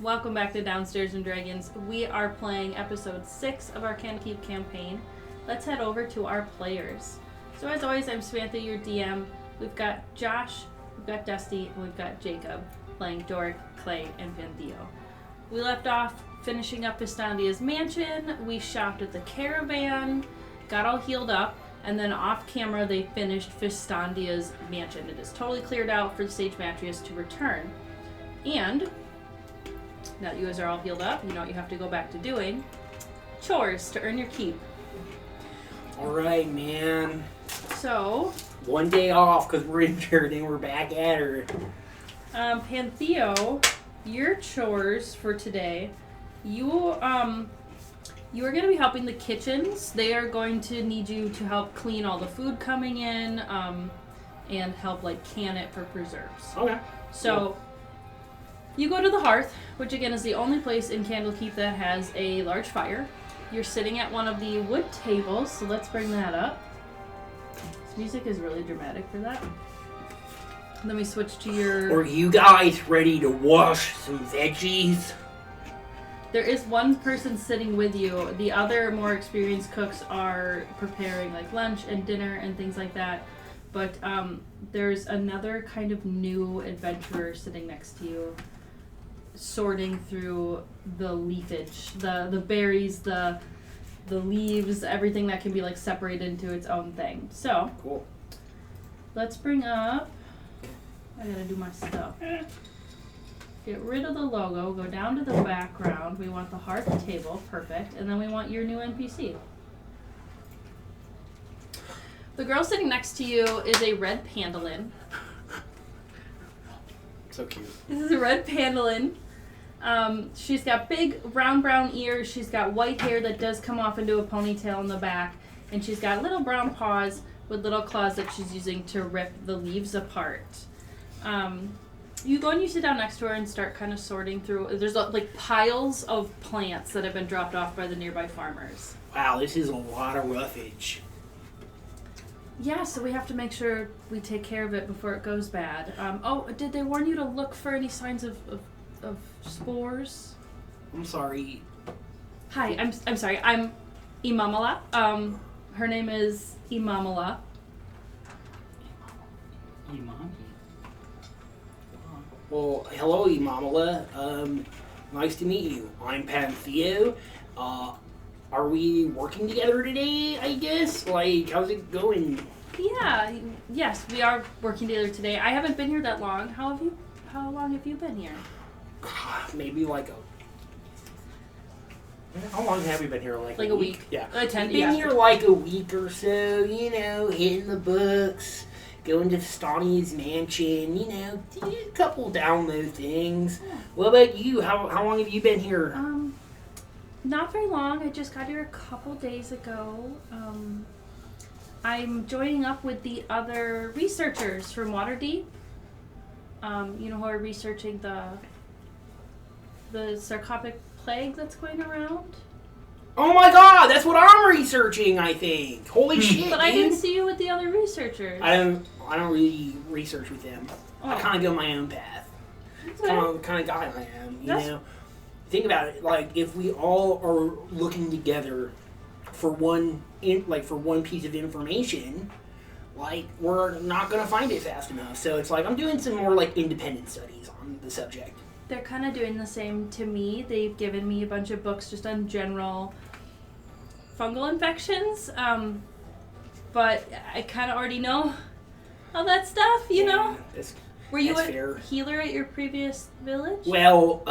Welcome back to Downstairs and Dragons. We are playing episode 6 of our Candlekeep campaign. Let's head over to our players. So as always, I'm Samantha, your DM. We've got Josh, we've got Dusty, and we've got Jacob playing Dorik, Clay, and Pantheo. We left off finishing up Pistandia's mansion. We shopped at the caravan, got all healed up, and then off camera they finished Pistandia's mansion. It is totally cleared out for the Sage Matrius to return. And now that you guys are all healed up, you know what you have to go back to doing. Chores to earn your keep. Alright, man. So, one day off because we're injured and we're back at her. Pantheo, your chores for today, you are going to be helping the kitchens. They are going to need you to help clean all the food coming in, and help can it for preserves. Okay. So, you go to the hearth, which again is the only place in Candlekeep that has a large fire. You're sitting at one of the wood tables, so let's bring that up. This music is really dramatic for that. Then we switch to your... Are you guys ready to wash some veggies? There is one person sitting with you. The other more experienced cooks are preparing lunch and dinner and things like that. But there's another kind of new adventurer sitting next to you, sorting through the leafage, the berries, the leaves, everything that can be separated into its own thing. So, cool. Let's bring up, I gotta do my stuff. Get rid of the logo, go down to the background. We want the hearth table, perfect. And then we want your new NPC. The girl sitting next to you is a red pandolin. So cute. This is a red pandolin. She's got big brown ears. She's got white hair that does come off into a ponytail in the back. And she's got little brown paws with little claws that she's using to rip the leaves apart. You go and you sit down next to her and start kind of sorting through. There's piles of plants that have been dropped off by the nearby farmers. Wow, this is a lot of roughage. Yeah, so we have to make sure we take care of it before it goes bad. Did they warn you to look for any signs of spores? I'm sorry. Hi, I'm sorry. I'm Imamala. Her name is Imamala. Imam? Well, hello, Imamala. Nice to meet you. I'm Pantheo. Are we working together today, I guess? How's it going? Yeah, yes, we are working together today. I haven't been here that long. How long have you been here? Maybe how long have we been here? A week. Yeah. We've been here a week or so, hitting the books, going to Stani's mansion, a couple download things. Yeah. What about you? How long have you been here? Not very long. I just got here a couple days ago. I'm joining up with the other researchers from Waterdeep. Who are researching the sarcoptic plague that's going around. Oh my god, that's what I'm researching, I think. Holy shit, But I didn't see you with the other researchers. I don't really research with them. Oh. I kind of go my own path. Okay. Kind of guy I am, you know. Think about it. If we all are looking together for one piece of information, we're not gonna find it fast enough. So it's I'm doing some more independent studies on the subject. They're kind of doing the same to me. They've given me a bunch of books just on general fungal infections, but I kind of already know all that stuff, you know? Were you a healer at your previous village? Well,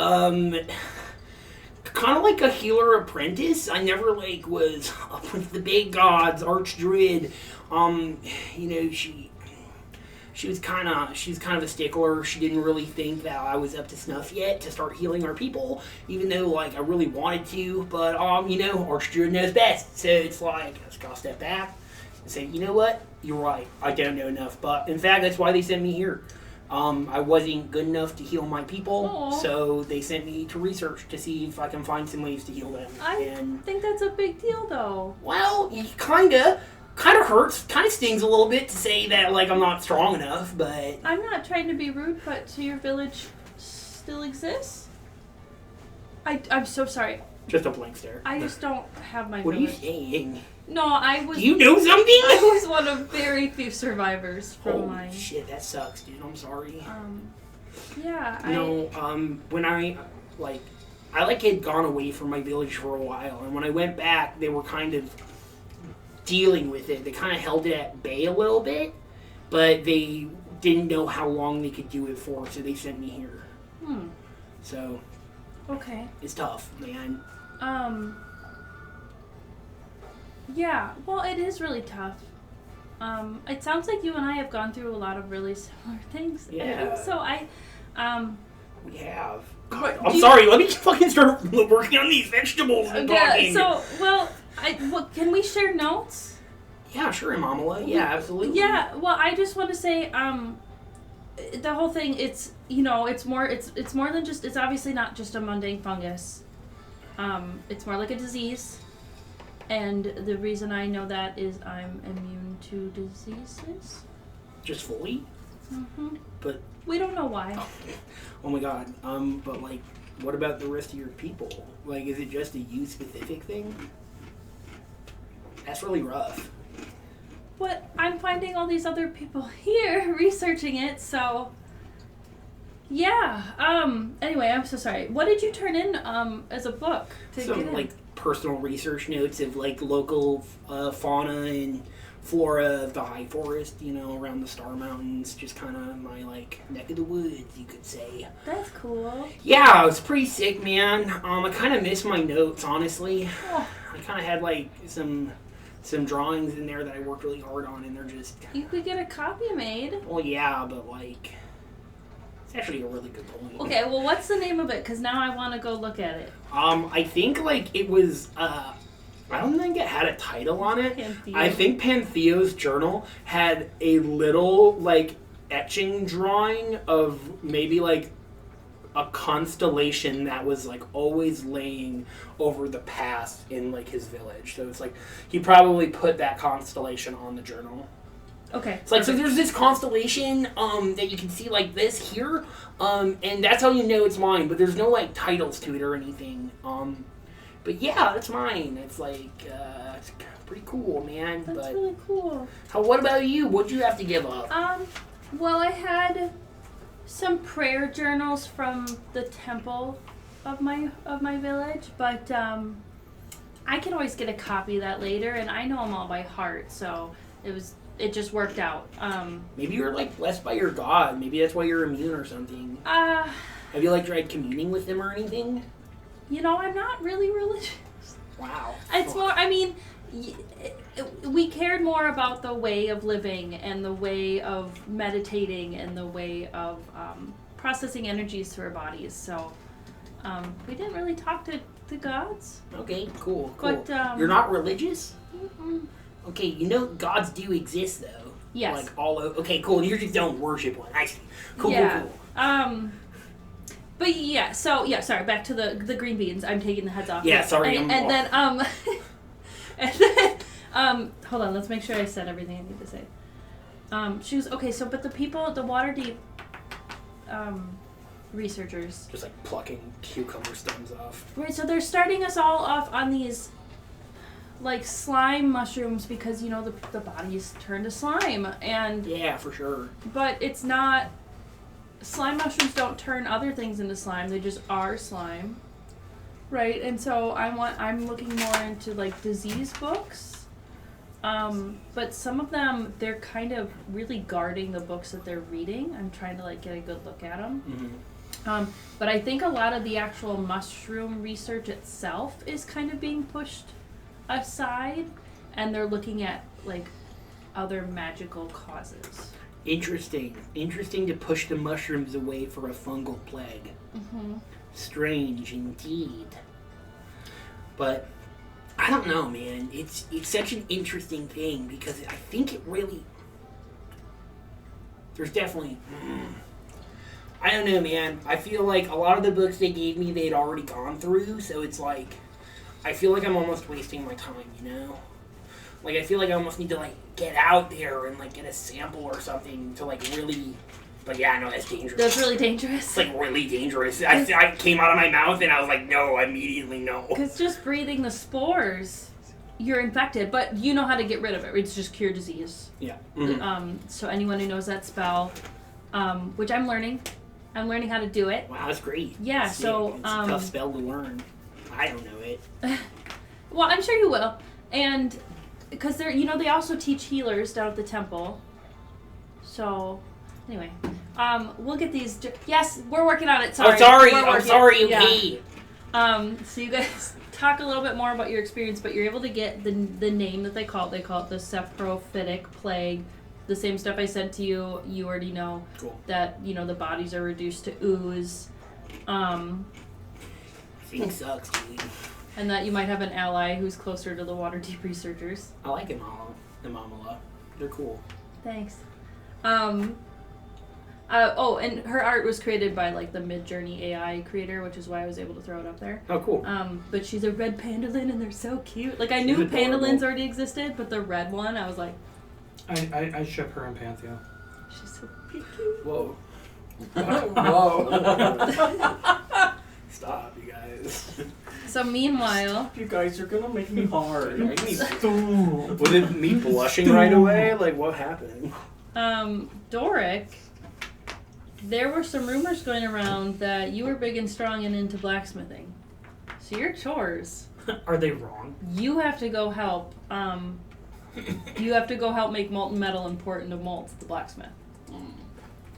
kind of like a healer apprentice. I never was up with the big gods, archdruid. She's kind of a stickler. She didn't really think that I was up to snuff yet to start healing our people, even though I really wanted to. But archdruid knows best. So it's I just gotta step back and say, you know what? You're right. I don't know enough. But in fact, that's why they sent me here. I wasn't good enough to heal my people, Aww. So they sent me to research to see if I can find some ways to heal them. I think that's a big deal, though. Well, kinda hurts, kind of stings a little bit to say that I'm not strong enough, but I'm not trying to be rude, but so your village still exists? I'm so sorry. Just a blank stare. I just don't have my What village. are you saying? No, I was... Do you know something? I was one of very few survivors from mine. Holy shit, that sucks, dude. I'm sorry. Yeah, when I had gone away from my village for a while, and when I went back, they were kind of dealing with it. They kind of held it at bay a little bit, but they didn't know how long they could do it for, so they sent me here. So, okay. It's tough, man. Yeah, well, it is really tough. It sounds like you and I have gone through a lot of really similar things. Yeah. So We have. God, But I'm sorry, let me fucking start working on these vegetables and talking. So, well, can we share notes? Yeah, sure, Imamala. Yeah, absolutely. Yeah, well, I just want to say, the whole thing, it's more than just, it's obviously not just a mundane fungus. It's more like a disease. And the reason I know that is I'm immune to diseases. Just fully? Mm-hmm. But... We don't know why. Oh my god. But like, what about the rest of your people? Like, is it just a you-specific thing? That's really rough. But I'm finding all these other people here researching it, so... Yeah. Anyway, I'm so sorry. What did you turn in as a book to get in? Like, personal research notes of, like, local fauna and flora of the high forest, around the Star Mountains. Just kind of my, like, neck of the woods, you could say. That's cool. Yeah, I was pretty sick, man. I kind of miss my notes, honestly. Oh. I kind of had, like, some drawings in there that I worked really hard on, and they're just... You could get a copy made. Well, yeah, but, like... It's actually a really good point. Okay, well, what's the name of it? Because now I want to go look at it. I think, like, it was, I don't think it had a title on it. Pantheo. I think Pantheo's journal had a little, like, etching drawing of maybe, like, a constellation that was, like, always laying over the past in, like, his village. So it's like, he probably put that constellation on the journal. Okay. It's like, so there's this constellation that you can see like this here, and that's how you know it's mine, but there's no like titles to it or anything. But yeah, that's mine. It's like, it's pretty cool, man. That's really cool. What about you? What'd you have to give up? Well, I had some prayer journals from the temple of my village, but I can always get a copy of that later, and I know them all by heart, so it just worked out. Maybe you're like blessed by your god. Maybe that's why you're immune or something. Have you like tried communing with them or anything? I'm not really religious. Wow. It's more, I mean, we cared more about the way of living and the way of meditating and the way of processing energies through our bodies. So we didn't really talk to the gods. Okay, cool. But, you're not religious? Mm-mm. Okay, gods do exist though. Yes. Like all over. Okay, cool. You just don't worship one. I see. Cool, yeah. cool. But yeah, so yeah, sorry, back to the green beans. I'm taking the heads off. Yeah, sorry. And then hold on, let's make sure I said everything I need to say. She was okay, so but the people, the Waterdeep researchers, just like plucking cucumber stems off. Right, so they're starting us all off on these like slime mushrooms because the bodies turn to slime, and yeah, for sure. But it's not. Slime mushrooms don't turn other things into slime; they just are slime, right? And so I'm looking more into like disease books, but some of them they're kind of really guarding the books that they're reading. I'm trying to like get a good look at them. Mm-hmm. But I think a lot of the actual mushroom research itself is kind of being pushed aside, and they're looking at like other magical causes. Interesting to push the mushrooms away for a fungal plague. Mm-hmm. Strange indeed. But I don't know, man. It's such an interesting thing because I think it really. There's definitely. I don't know, man. I feel like a lot of the books they gave me they'd already gone through, so it's like. I feel like I'm almost wasting my time, Like, I feel like I almost need to, like, get out there and, like, get a sample or something to, like, really But yeah, no, that's dangerous. That's really dangerous. It's like really dangerous. I came out of my mouth and I was like, no, immediately no. Because just breathing the spores, you're infected, but you know how to get rid of it. It's just cure disease. Yeah. So anyone who knows that spell, which I'm learning how to do it. Wow, that's great. Yeah, that's so it's a tough spell to learn. I don't know it. Well, I'm sure you will, and because they also teach healers down at the temple. So, anyway, we'll get these. Yes, we're working on it. Sorry. I'm sorry. Yeah. Okay. So you guys talk a little bit more about your experience, but you're able to get the name that they call it. They call it the saprophytic plague. The same stuff I said to you. You already know. Cool. That the bodies are reduced to ooze. Thing sucks, dude. And that you might have an ally who's closer to the Waterdeep researchers. I like Imamala. They're cool. Thanks. And her art was created by like the Midjourney AI creator, which is why I was able to throw it up there. Oh, cool. But she's a red pandalin, and they're so cute. Like I knew pandalins already existed, but the red one, I was like, I ship her in Pantheo. she's so cute. Whoa. Whoa. Stop, you guys. So meanwhile, You guys are gonna make me hard. Was it me blushing right away? Like, what happened? Dorik, there were some rumors going around that you were big and strong and into blacksmithing. So your chores, Are they wrong? you have to go help. You have to go help make molten metal and pour it into molds at the blacksmith.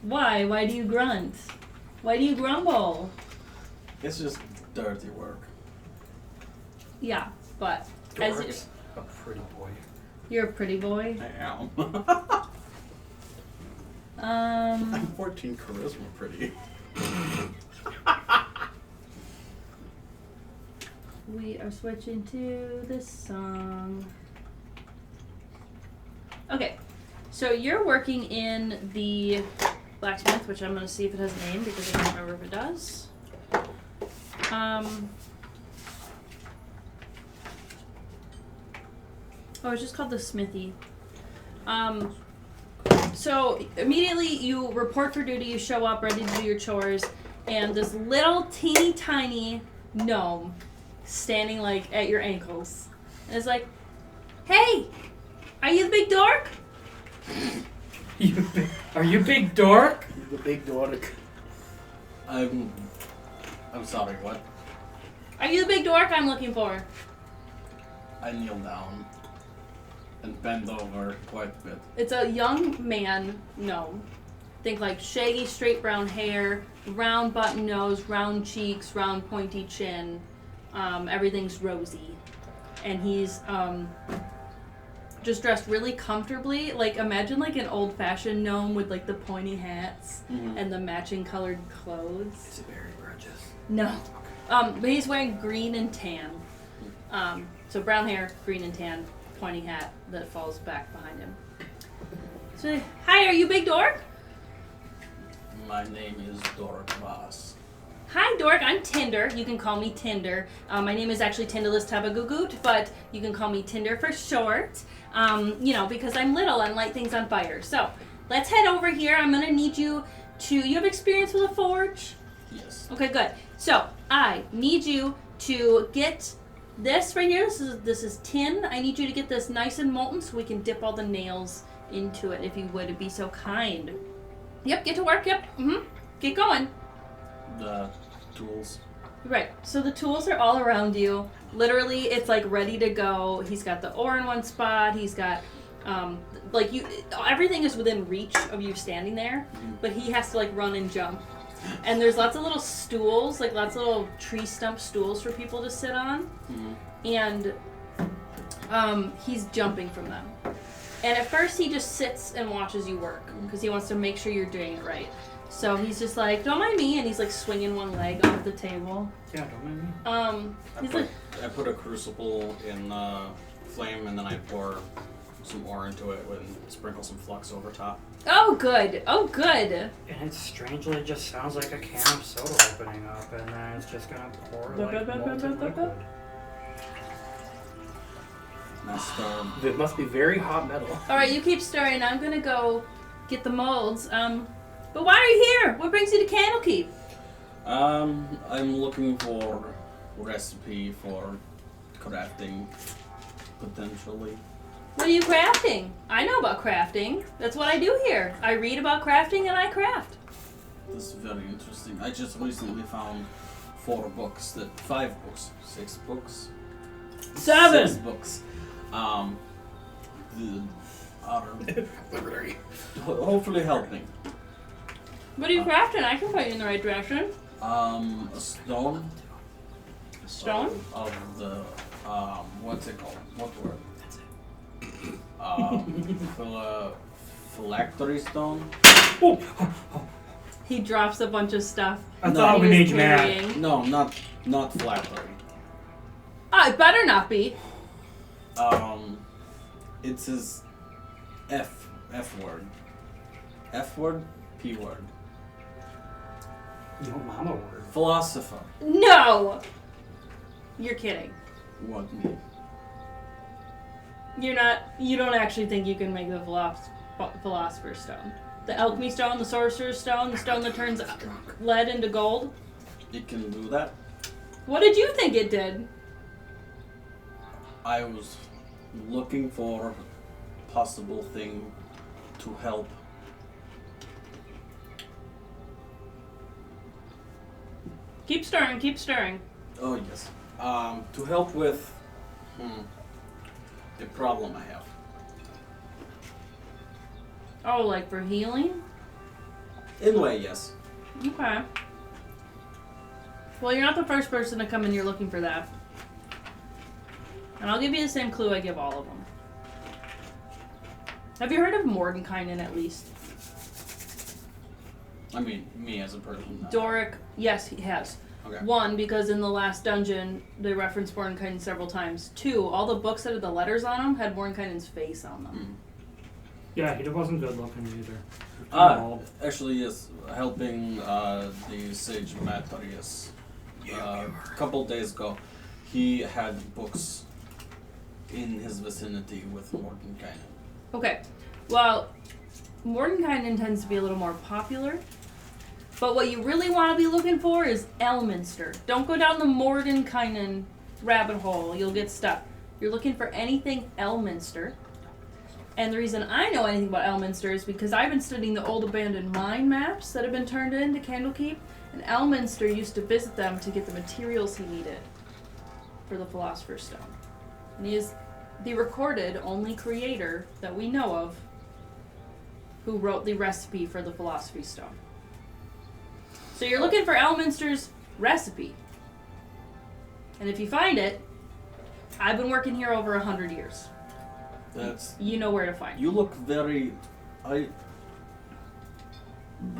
Why? Why do you grunt? Why do you grumble? It's just dirty work. Yeah, but Dorks. A pretty boy. you're a pretty boy. I am. I'm 14 charisma pretty. We are switching to this song. Okay, so you're working in the blacksmith, which I'm going to see if it has a name because I don't remember if it does. Oh, it's just called the smithy. So immediately you report for duty, you show up ready to do your chores, and this little teeny tiny gnome standing like at your ankles. And it's like, hey, are you the big dork? Are you big dork? The big Dorik. I'm sorry, what? Are you the big dork I'm looking for? I kneel down and bend over quite a bit. It's a young man gnome. Think like shaggy, straight brown hair, round button nose, round cheeks, round pointy chin. Everything's rosy. And he's just dressed really comfortably. Like imagine like an old-fashioned gnome with like the pointy hats and the matching colored clothes. Is it very gorgeous? No. But he's wearing green and tan. So brown hair, green and tan, pointy hat that falls back behind him. So, hi, are you Big Dork? My name is Dorik Voss. Hi, Dork. I'm Tinder. You can call me Tinder. My name is actually Tindalis Tabagugut, but you can call me Tinder for short. Because I'm little and light things on fire. So, let's head over here. I'm going to need you to... You have experience with a forge? Yes. Okay, good. So, I need you to get this right here. This is tin. I need you to get this nice and molten so we can dip all the nails into it, if you would be so kind. Yep, get to work. Yep. Get going. The tools. Right. So the tools are all around you. Literally, it's like ready to go. He's got the ore in one spot. He's got everything is within reach of you standing there, but he has to like run and jump. And there's lots of little stools, like lots of little tree stump stools for people to sit on. And he's jumping from them. And at first he just sits and watches you work because he wants to make sure you're doing it right. So he's just like, don't mind me, and he's like swinging one leg off the table. Yeah, don't mind me. I put a crucible in the flame and then I pour some ore into it and sprinkle some flux over top. Oh, good. Oh, good. And it strangely just sounds like a can of soda opening up, and then it's just gonna pour like molten liquid. It must be very hot metal. All right, you keep stirring. I'm gonna go get the molds. But why are you here? What brings you to Candlekeep? I'm looking for recipe for crafting, potentially. What are you crafting? I know about crafting. That's what I do here. I read about crafting and I craft. This is very interesting. I just recently found 5 books, 6 books. 7! 6 books. The are hopefully helping. What are you crafting? I can put you in the right direction. A stone. Stone? Of the what's it called? What word? Phylactery stone. He drops a bunch of stuff. I thought we He made was you mad. carrying. No, not phylactery. It better not be. It's his F word. F word, P word. No mama word. Philosopher. No! You're kidding. What me? You don't actually think you can make the philosopher's stone. The alchemy stone, the sorcerer's stone, the stone that turns lead into gold. It can do that. What did you think it did? I was looking for possible thing to help. Keep stirring, keep stirring. Oh yes. To help with the problem I have. Oh, like for healing? In a way, yes. Okay. Well, you're not the first person to come in here looking for that. And I'll give you the same clue I give all of them. Have you heard of Mordenkainen at least? I mean, me as a person. Dorik, yes, he has. Okay. 1, because in the last dungeon, they referenced Mordenkainen several times. 2, all the books that had the letters on them had Mordenkainen's face on them. Yeah, he wasn't good looking either. Actually, yes, helping the sage Matarius. A couple days ago, he had books in his vicinity with Mordenkainen. Okay, well, Mordenkainen tends to be a little more popular. But what you really want to be looking for is Elminster. Don't go down the Mordenkainen rabbit hole. You'll get stuck. You're looking for anything Elminster. And the reason I know anything about Elminster is because I've been studying the old abandoned mine maps that have been turned into Candlekeep. And Elminster used to visit them to get the materials he needed for the Philosopher's Stone. And he is the recorded only creator that we know of who wrote the recipe for the Philosophy Stone. So you're looking for Elminster's recipe. And if you find it, I've been working here over 100 years. You know where to find it. You look very...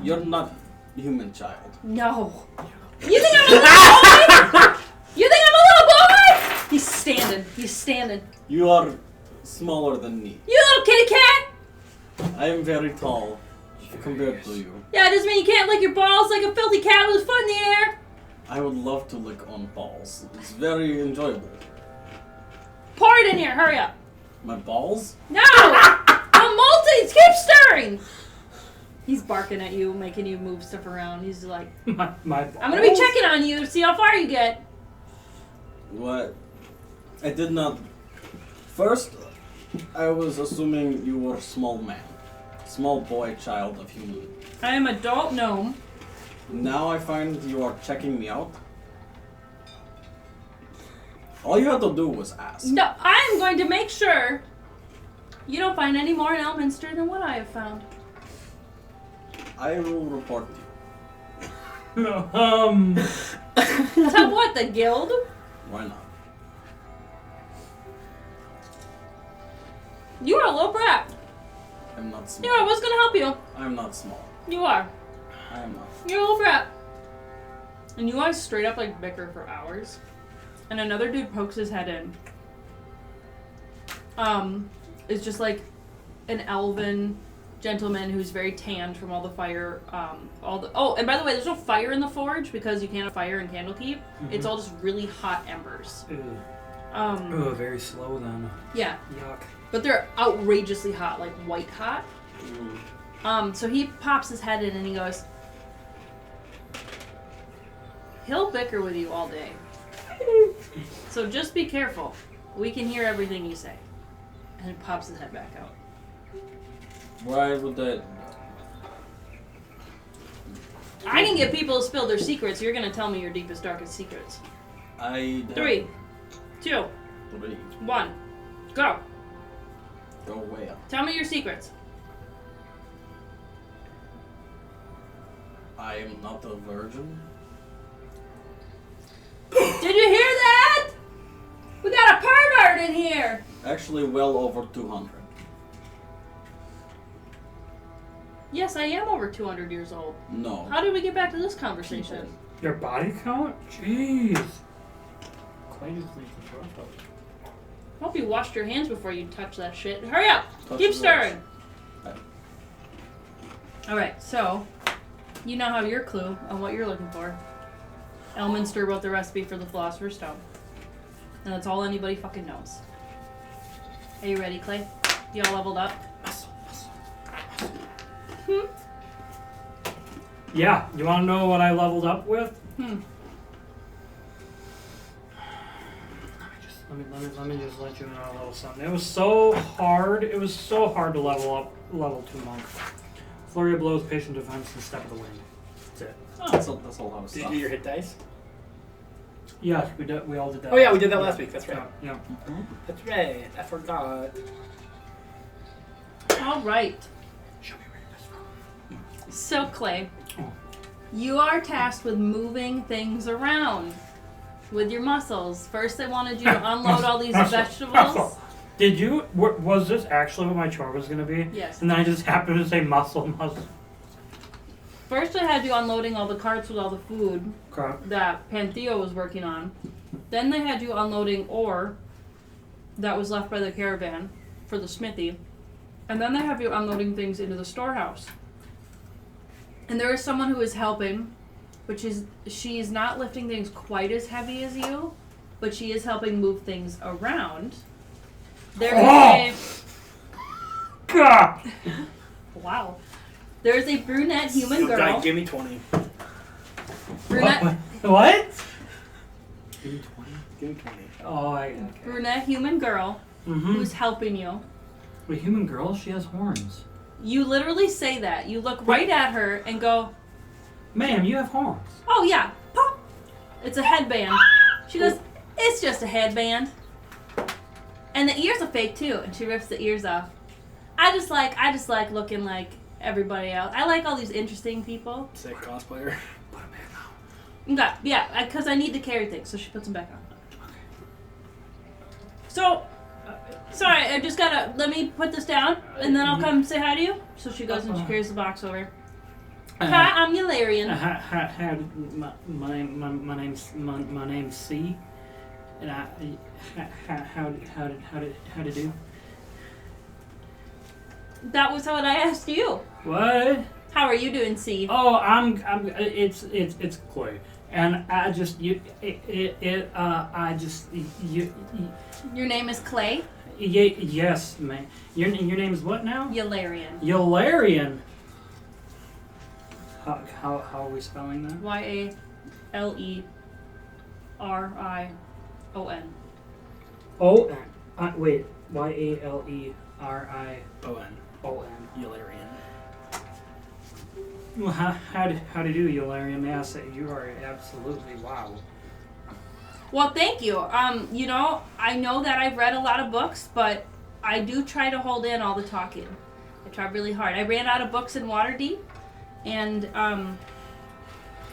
You're not human child. No. You think I'm a little boy? You think I'm a little boy? He's standing. You are smaller than me. You little kitty cat! I am very tall compared to you. Yeah, it doesn't mean you can't lick your balls like a filthy cat with his foot in the air. I would love to lick on balls. It's very enjoyable. Pour it in here, hurry up. My balls? No! I'm molting! Keep stirring! He's barking at you, making you move stuff around. He's like, My I'm gonna be checking on you to see how far you get. What? I did not... First, I was assuming you were a small man. Small boy, child of human. I am adult gnome. Now I find you are checking me out. All you had to do was ask. No, I am going to make sure you don't find any more in Elminster than what I have found. I will report you. To what, the guild? Why not? You are a little brat. I'm not small. Yeah, I was gonna help you. I'm not small. You are. I am not. You're a little brat. And you guys straight up like bicker for hours. And another dude pokes his head in. Is just like an elven gentleman who's very tanned from all the fire. Oh, and by the way, there's no fire in the forge because you can't have fire in Candlekeep. Mm-hmm. It's all just really hot embers. Ew. Very slow then. Yeah. Yuck. But they're outrageously hot, like white hot. So he pops his head in and he goes, he'll bicker with you all day. So just be careful. We can hear everything you say. And he pops his head back out. Why would that? I can get people to spill their secrets. You're going to tell me your deepest, darkest secrets. 3, 2, 1, go. Go way up. Tell me your secrets. I am not a virgin. Did you hear that? We got a pervert in here. Actually, well over 200. Yes, I am over 200 years old. No. How did we get back to this conversation? Your body count? Jeez. Clay just leaves the rough out. Hope you washed your hands before you touch that shit. Hurry up! Touch Keep the stirring. rocks. Alright, so you now have your clue on what you're looking for. Elminster wrote the recipe for the Philosopher's Stone. And that's all anybody fucking knows. Are you ready, Clay? You all leveled up? Yeah, you want to know what I leveled up with? Let me just let you know a little something. It was so hard. It was so hard to level up level 2 monk. Flurry of blows, patient defense, and step of the wind. That's it. Oh, that's a lot of Did you stuff. do your hit dice? Yeah, we all did that. Oh yeah, we did that last week. That's right. Yeah. That's right. I forgot. Alright. Show me where you're best from. So, Clay, Oh. you are tasked with moving things around with your muscles. First, they wanted you to unload all these vegetables. Did you? Was this actually what my chore was going to be? Yes. And then I just happened to say muscle. First, I had you unloading all the carts with all the food Crap. that Pantheo was working on. Then they had you unloading ore that was left by the caravan for the smithy. And then they have you unloading things into the storehouse. And there is someone who is helping, which is she's not lifting things quite as heavy as you, but she is helping move things around. There is a God. wow. There is a brunette human girl. Give me 20. Brunette What? Give me 20. Give me 20. Oh, okay. brunette human girl Mm-hmm. who's helping you. A human girl? She has horns. You literally say that. You look right at her and go, Ma'am, you have horns. "Oh yeah, pop." It's a headband. She goes, "It's just a headband." And the ears are fake too. And she rips the ears off. I just like looking like everybody else. I like all these interesting people. Sick cosplayer. Put them in now. Okay, yeah, because I need to carry things, so she puts them back on. So, sorry, I just gotta, let me put this down, and then I'll come say hi to you. So she goes and she carries the box over. Hi, I'm Yalerion. My name's C, and how to do? That was what I asked you. What? How are you doing, C? Oh, it's Clay, and I just Your name is Clay? yes, man. Your name is what now? Yalerion. Yalerion. How are we spelling that? Yalerion. Oh, wait. Yalerion. O-N. Yalerion. Well, how do you do, Yalerion? May I say you are absolutely wow. Well, thank you. You know, I know that I've read a lot of books, but I do try to hold in all the talking. I try really hard. I ran out of books in Waterdeep, and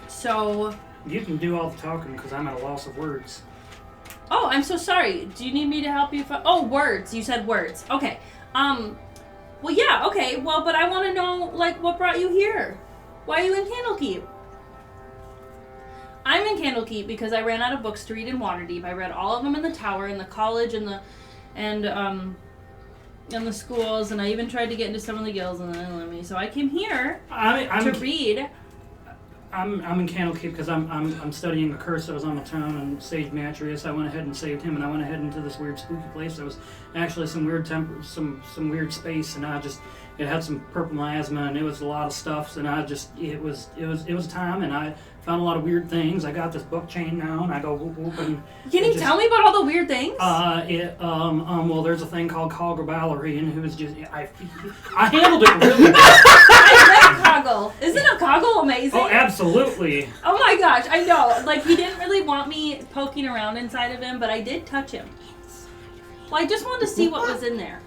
so. You can do all the talking because I'm at a loss of words. Oh, I'm so sorry. Do you need me to help you? Oh, words. You said words. Okay. Well, yeah. Okay. Well, but I want to know, like, what brought you here? Why are you in Candlekeep? I'm in Candlekeep because I ran out of books to read in Waterdeep. I read all of them in the tower, in the college, and the schools, and I even tried to get into some of the guilds, and then they let me. So I came here to read. I'm in Candlekeep because I'm studying a curse that was on the town, and Sage Matrius. I went ahead and saved him, and I went ahead into this weird spooky place. There was actually some weird some weird space, and it had some purple miasma, and it was a lot of stuff, and it was time, and I found a lot of weird things. I got this book chain now, and I go whoop whoop, and Can you tell me about all the weird things? Well, there's a thing called Yalerion, who was just I handled it really well. I read Coggle. Isn't a Coggle amazing? Oh, absolutely. Oh my gosh, I know. Like, he didn't really want me poking around inside of him, but I did touch him. Well, I just wanted to see what was in there.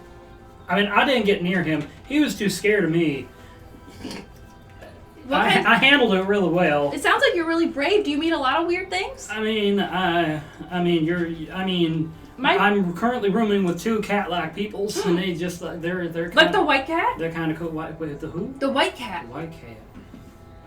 I mean, I didn't get near him. He was too scared of me. I handled it really well. It sounds like you're really brave. Do you meet a lot of weird things? I'm currently rooming with two cat-like peoples, and they just they're kinda, like the white cat? They're kind of cool. Wait, the who? The white cat. The white cat.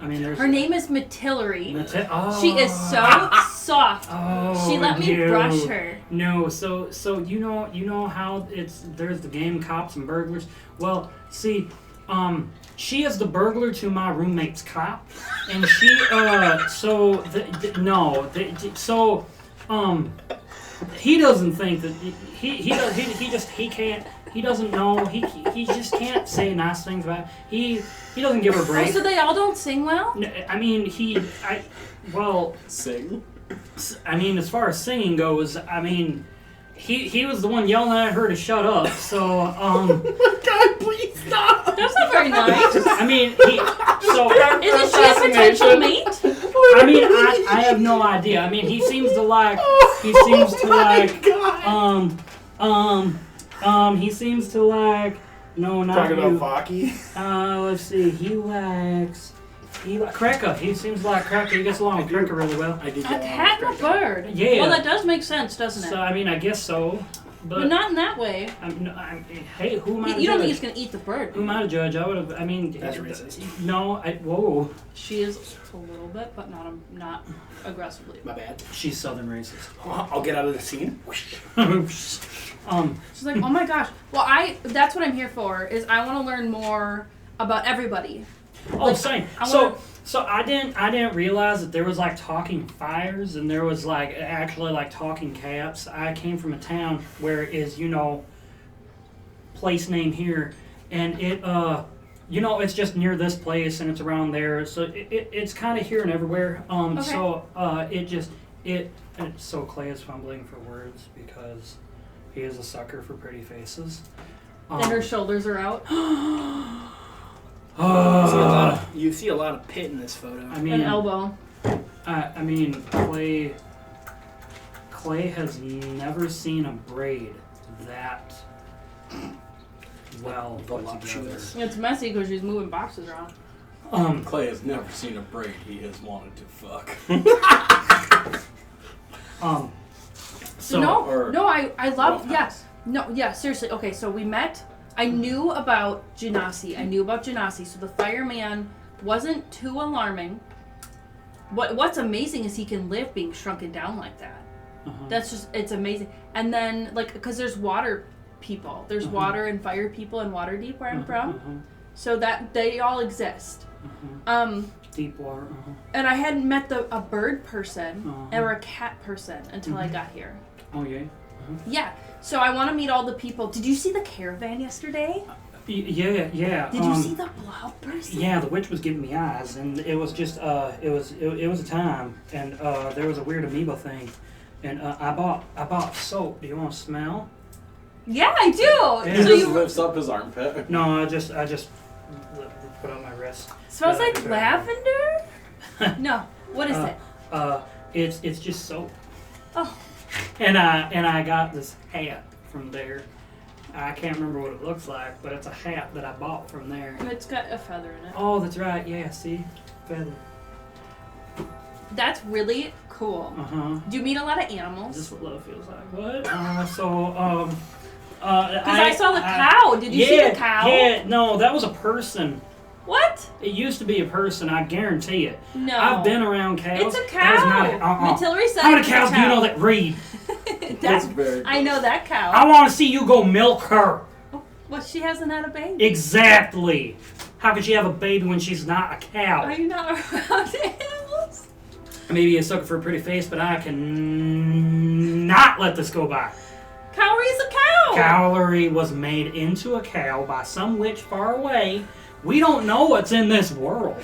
I mean, there's her name is Matilary. Oh. She is so soft. Oh, she let me no. brush her. No, so you know how there's the game Cops and Burglars. Well, see, she is the burglar to my roommate's cop, and she he doesn't think that he doesn't know, he just can't say nice things about it. He doesn't give her a break. Oh, so they all don't sing well? No, I mean Sing? I mean, as far as singing goes, I mean, he was the one yelling at her to shut up. So God, please stop. That's not very nice. I mean, Isn't she a potential mate? I mean, I have no idea. I mean, he seems to like no, not Talking you. about Vaki. Let's see. He likes Krekka. He seems to like Krekka. He gets along with Krekka really well. I did A cat and a bird. Yeah. Well, that does make sense, doesn't it? So I mean, I guess so. But not in that way. Hey, who am I to You don't think judge? he's going to eat the bird? Who am I to judge? I would have. I mean, That's racist. No, whoa. She is a little bit, but not aggressively. My bad. She's Southern racist. I'll get out of the scene. She's like, oh my gosh. Well, that's what I'm here for. Is I want to learn more about everybody. Oh, Like, same. I So I didn't realize that there was like talking fires and there was like actually like talking cats. I came from a town where is place name here, and it it's just near this place and it's around there. So it's kind of here and everywhere. Okay. So so Clay is fumbling for words because he is a sucker for pretty faces. And her shoulders are out. You see a lot of pit in this photo. I mean, An elbow. I mean, Clay has never seen a braid that well put together. It's messy because she's moving boxes around. Clay has never seen a braid he has wanted to fuck. I love, yes. No, yeah, seriously. Okay, so we met. I knew about genasi. So the fireman wasn't too alarming. What's amazing is he can live being shrunken down like that. Uh-huh. It's amazing. And then, because there's water people. There's water and fire people in Waterdeep where I'm from. So that they all exist. Deep water. And I hadn't met a bird person or a cat person until I got here. Oh, yeah? Yeah. So I want to meet all the people. Did you see the caravan yesterday? Yeah. Did you see the blob person? Yeah, the witch was giving me eyes, and it was just it was a time, and there was a weird amoeba thing, and I bought soap. Do you want to smell? Yeah, I do. Yeah. He So just you lifts up his armpit. No, I just put on my wrist. smells like lavender? No. What is it? It's just soap. Oh. And I got this hat from there. I can't remember what it looks like, but it's a hat that I bought from there. It's got a feather in it. Oh, that's right. Yeah, see? Feather. That's really cool. Do you meet a lot of Is animals? this what love feels like? What? Because I saw the cow. Did you see the cow? Yeah, no, that was a person. What? It used to be a person, I guarantee it. No. I've been around cows. It's a That is cow. not Matilary said How many it's a cows do you cow. know that read? That's very I know that cow. I want to see you go milk her. Well, she hasn't had a baby. Exactly. How could she have a baby when she's not a cow? Are you not around animals? Maybe a sucker for a pretty face, but I can not let this go by. Cowrie's a cow! Cowlery was made into a cow by some witch far away. We don't know what's in this world.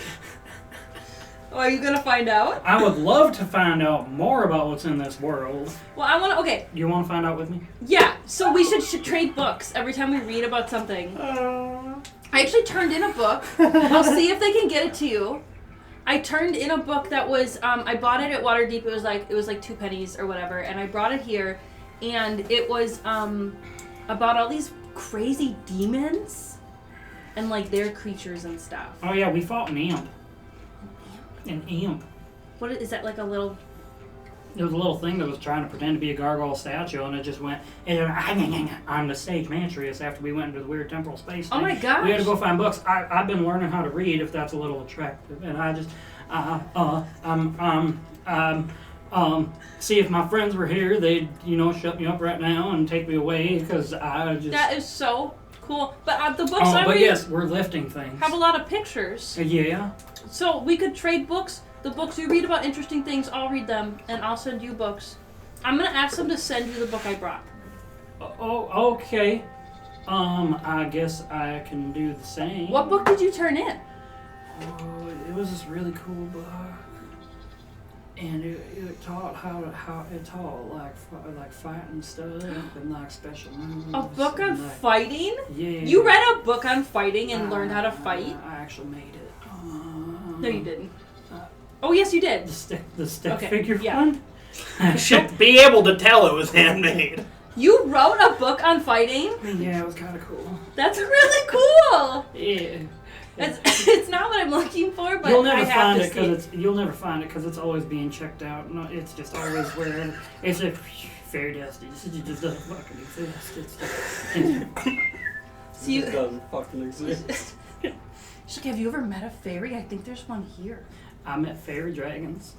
Are you gonna find out? I would love to find out more about what's in this world. Well, I wanna, okay. You want to find out with me? Yeah, so we should trade books every time we read about something. I actually turned in a book. I'll see if they can get it to you. I turned in a book that was, I bought it at Waterdeep. It was like 2 pennies or whatever, and I brought it here, and it was about all these crazy demons and like their creatures and stuff. Oh yeah, we fought an imp. An imp. What is that, like a little? It was a little thing that was trying to pretend to be a gargoyle statue, and it just went, I'm the sage Mantrius after we went into the weird temporal space thing. Oh my gosh. We had to go find books. I've been learning how to read, if that's a little attractive, and I just, see if my friends were here, they'd, shut me up right now and take me away, because I just... That is so cool. But the books I but read yes, we're lifting things. have a lot of pictures. Yeah. So we could trade books. The books you read about interesting things, I'll read them, and I'll send you books. I'm going to ask them to send you the book I brought. Oh, okay. I guess I can do the same. What book did you turn in? Oh, it was this really cool book, and it taught it taught like fighting stuff and like special moves. A book on and, fighting? Yeah. You read a book on fighting and learned how to fight? I actually made it. No, you didn't. Oh, yes, you did. The stick Okay, figure yeah. one. Should be able to tell it was handmade. You wrote a book on fighting? Yeah, it was kind of cool. That's really cool. Yeah. It's not what I'm looking for, but You'll never I have find to it see. because it's always being checked out. No, it's just always where it's a fairy dust. It just doesn't fucking exist. So you, It doesn't fucking exist. she's like, have you ever met a fairy? I think there's one here. I met fairy dragons.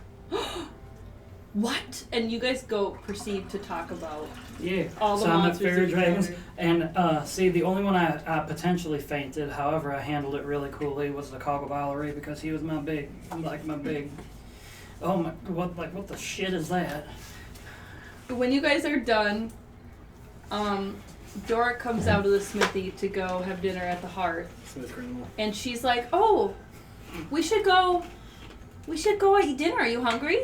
What? And you guys proceed to talk about Yeah. all the so I met monsters fairy that you dragons, encountered. and see, the only one I potentially fainted. However, I handled it really coolly. Was the Coggavallery because he was my big. Oh my! What the shit is that? When you guys are done, Dorik comes out of the smithy to go have dinner at the hearth, and she's like, "Oh, we should go eat dinner. Are you hungry?"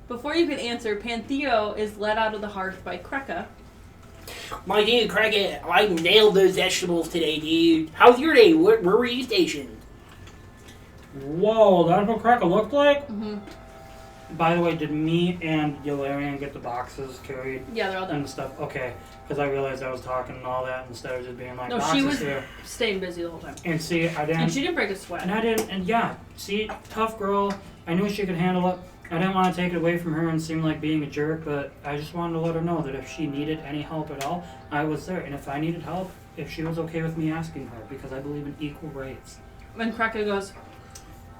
Before you can answer, Pantheo is led out of the hearth by Krekka. My dude, Craig, I nailed those vegetables today, dude. How's your day? Where were you stationed? Whoa, that's what Cracker looked like? Mm-hmm. By the way, did me and Yalerion get the boxes carried Yeah, they're all done. and stuff? Okay, because I realized I was talking and all that instead of just being like, No, boxes she was here. staying busy the whole time. And see, I didn't... And she didn't break a sweat. And I didn't, and yeah, see, tough girl. I knew she could handle it. I didn't want to take it away from her and seem like being a jerk, but I just wanted to let her know that if she needed any help at all, I was there. And if I needed help, if she was okay with me asking her, because I believe in equal rights. And Krekka goes,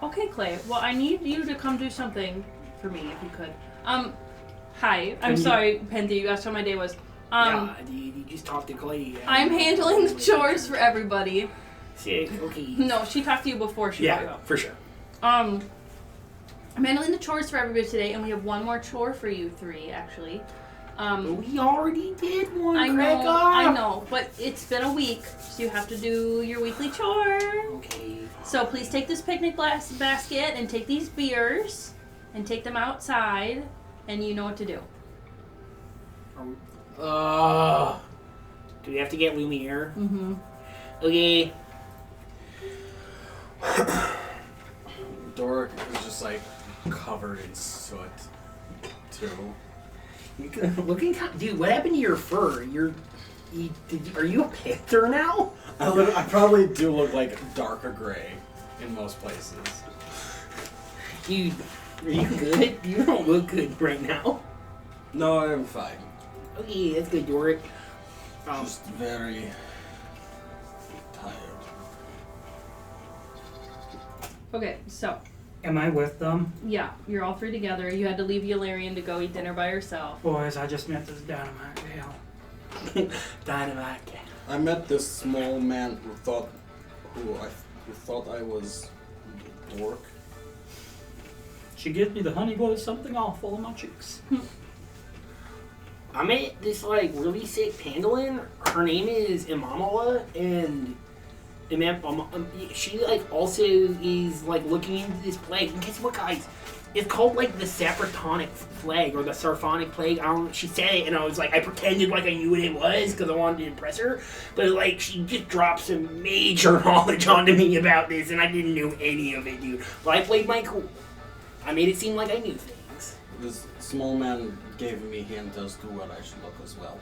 "Okay, Clay, well, I need you to come do something for me, if you could. Hi, I'm sorry, Pantheo, you asked how my day was. Yeah, dude, you just talked to Clay. I'm handling the chores for everybody." Sick, okay. No, she talked to you before she brought you up. for sure. I'm handling the chores for everybody today, and we have one more chore for you three, actually. We already did one, I know, but it's been a week, so you have to do your weekly chore. Okay. So please take this picnic basket and take these beers and take them outside, and you know what to do. Do we have to get Lumiere? Mm-hmm. Okay. Dorik is just like covered in soot, too. Looking, dude, what happened to your fur? Are you a panther now? I probably do look like darker gray in most places. Dude, are you good? You don't look good right now. No, I'm fine. Okay, that's good, Dorik. Just very tired. Okay, so, Am I with them? yeah, you're all three together. You had to leave Yalerion to go eat dinner by herself. Boys, I just met this dynamite gal. Dynamite. I met this small man who thought I was Dorik. She gives me the honey blows something awful in my cheeks. I met this like really sick Pangolin. Her name is Imamala, and she like also is like looking into this plague. And guess what, guys? It's called like the Saprotonic plague or the Sarphonic plague. She said it, and I was like, I pretended like I knew what it was because I wanted to impress her. But like, she just dropped some major knowledge onto me about this, and I didn't know any of it, dude. But I played my cool. I made it seem like I knew things. This small man gave me a hint as to where I should look as well.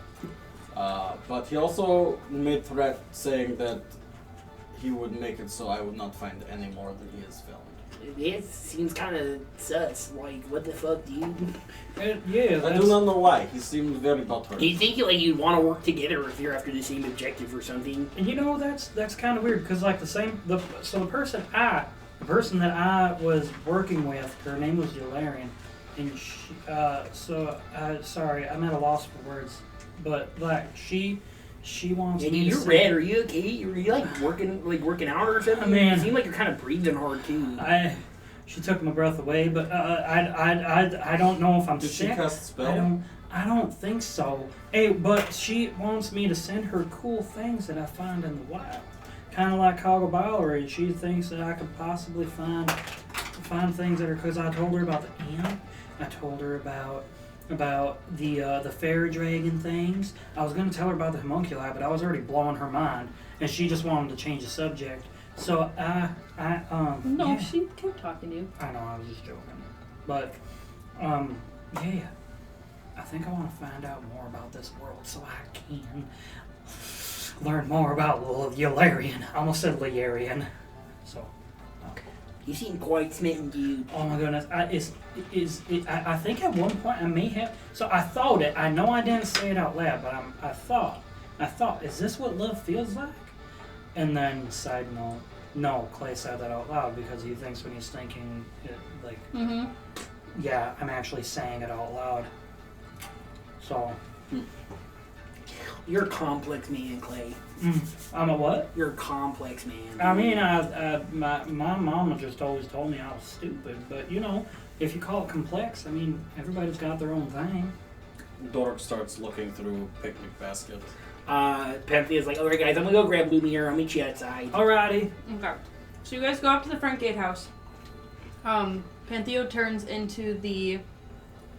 But he also made threat saying that he would make it so I would not find any more than he has found. It seems kind of sus. Like, what the fuck, dude? Yeah, I do not know why. He seems very butthurt. Do you think like you'd want to work together if you're after the same objective or something? And you know that's kind of weird because like the person that I was working with, her name was Yalerion, and she, sorry, I'm at a loss for words, but like she wants Yeah, me dude, to you're say- red. Are you okay? Are you like working out or something? Man. You seem like you're kind of breathing hard too. She took my breath away, but I don't know if I'm Did she sick. cast spell? I don't think so. Hey, but she wants me to send her cool things that I find in the wild. Kind of like Cogglebowlery. She thinks that I could possibly find things that are, because I told her about the imp. I told her about the fairy dragon things. I was going to tell her about the homunculi, but I was already blowing her mind, and she just wanted to change the subject. So No, yeah. she kept talking to you. I know, I was just joking. But, yeah. I think I want to find out more about this world so I can learn more about Yalerion. I almost said Yalerion. So, You seem quite smitten, dude. oh my goodness. I think at one point I may have... So I thought it. I know I didn't say it out loud, but I thought, is this what love feels like? And then, side note, no, Clay said that out loud because he thinks when he's thinking, it, like, yeah, I'm actually saying it out loud. So, You're a complex man, Clay. I'm a what? You're a complex man. I mean, my mama just always told me I was stupid, but you know, if you call it complex, I mean, everybody's got their own thing. Dorik starts looking through a picnic basket. Pantheo's like, alright guys, I'm gonna go grab Lumiere. I'll meet you outside. Alrighty. Okay. So you guys go up to the front gatehouse. Pantheo turns into the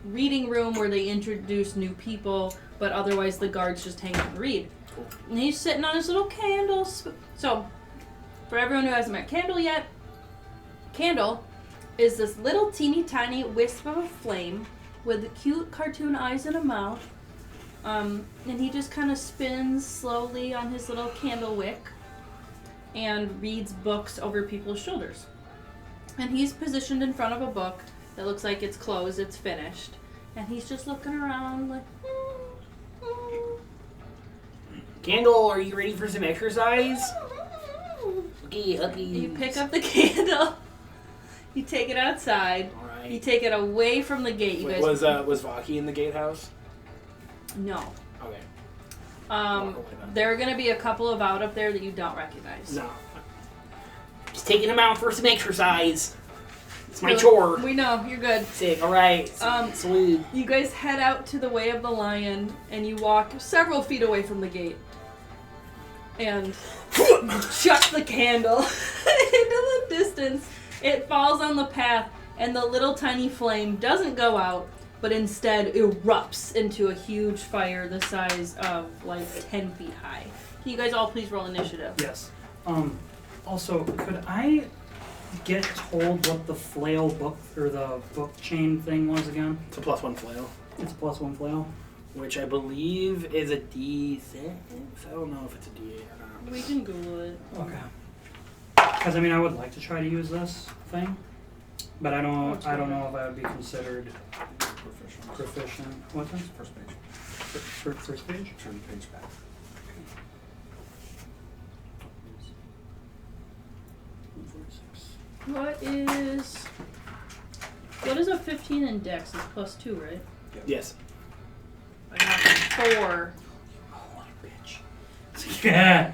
reading room where they introduce new people, but otherwise the guards just hang out and read. Cool. And he's sitting on his little candle. So, for everyone who hasn't met Candle yet, Candle is this little teeny tiny wisp of a flame with cute cartoon eyes and a mouth. And he just kind of spins slowly on his little candle wick and reads books over people's shoulders. And he's positioned in front of a book that looks like it's closed, it's finished. And he's just looking around like, Candle, are you ready for some exercise? Okay, okay. You pick up the candle, you take it outside, you Alright. take it away from the gate. You Wait, guys was Vaki in the gatehouse? No. Okay. Um, Walk away then. there are going to be a couple of out up there that you don't recognize. No. Just taking him out for some exercise. It's my Really? chore. We know, you're good. Sick, alright. Salute. You guys head out to the Way of the Lion, and you walk several feet away from the gate. And chuck the candle into the distance. It falls on the path, and the little tiny flame doesn't go out, but instead erupts into a huge fire the size of like 10 feet high. Can you guys all please roll initiative? Yes. Also, could I get told what the flail book or the book chain thing was again? It's a +1 flail, It's a +1 flail. which I believe is a D6. I don't know if it's a D8 or not. We can Google it. Okay. Because I mean, I would like to try to use this thing, but I don't know if I would be considered proficient. What's that? First page. First page? Turn the page back. What is a 15 in Dex? It's +2, right? Yes. I got 4. Oh, what a bitch. Yeah.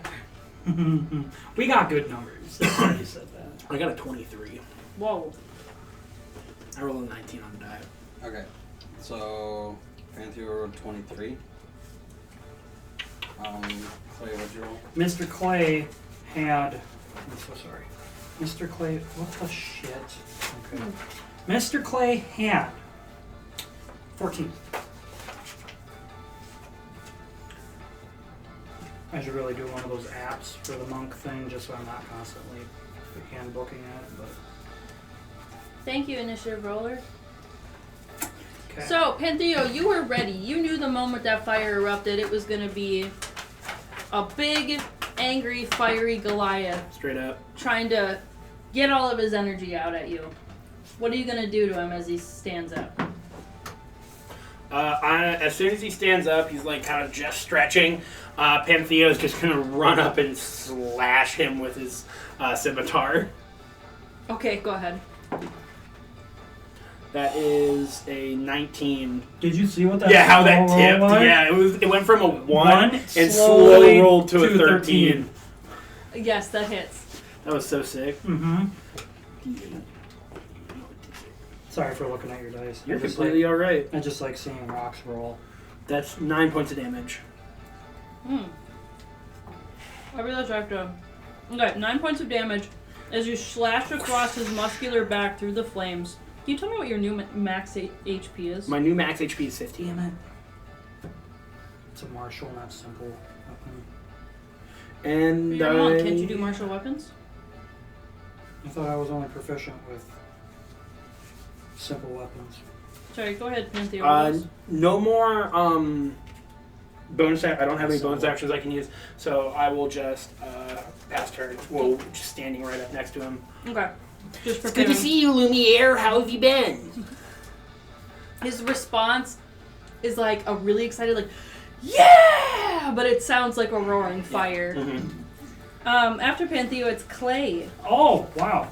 We got good numbers. That's why you said that. I got a 23. Whoa. I rolled a 19 on the die. Okay, so Pantheo rolled 23. Clay, what'd you roll? Mr. Clay had. I'm so sorry. Mr. Clay. What the shit? Okay. Mr. Clay had 14. I should really do one of those apps for the monk thing just so I'm not constantly handbooking it. But Thank you, initiative roller. okay. So, Pantheo, you were ready. You knew the moment that fire erupted, it was going to be a big, angry, fiery Goliath Straight up. trying to get all of his energy out at you. What are you going to do to him as he stands up? As soon as he stands up, he's like kind of just stretching. Pantheo's just gonna run up and slash him with his scimitar. Okay, go ahead. That is a 19. Did you see what that? Yeah, how that slow roll tipped. was? Yeah, it went from a 1 and slowly slow rolled to a 13. Yes, that hits. That was so sick. Mm-hmm. Sorry for looking at your dice. You're I just completely like, alright. I just like seeing rocks roll. That's 9 points of damage. I realize I have to... Okay, 9 points of damage as you slash across his muscular back through the flames. Can you tell me what your new max HP is? My new max HP is 50. Damn it. It's a martial, not simple weapon. And You're a monk. Can't you do martial weapons? I thought I was only proficient with simple weapons. Sorry, go ahead, Pantheo. No more bonus. I don't have any bonus actions I can use, so I will just pass turn. Well, just standing right up next to him. Okay. Just It's good to see you, Lumiere. How have you been? His response is like a really excited, like, yeah! But it sounds like a roaring fire. Mm-hmm. After Pantheo, it's Clay. Oh, wow.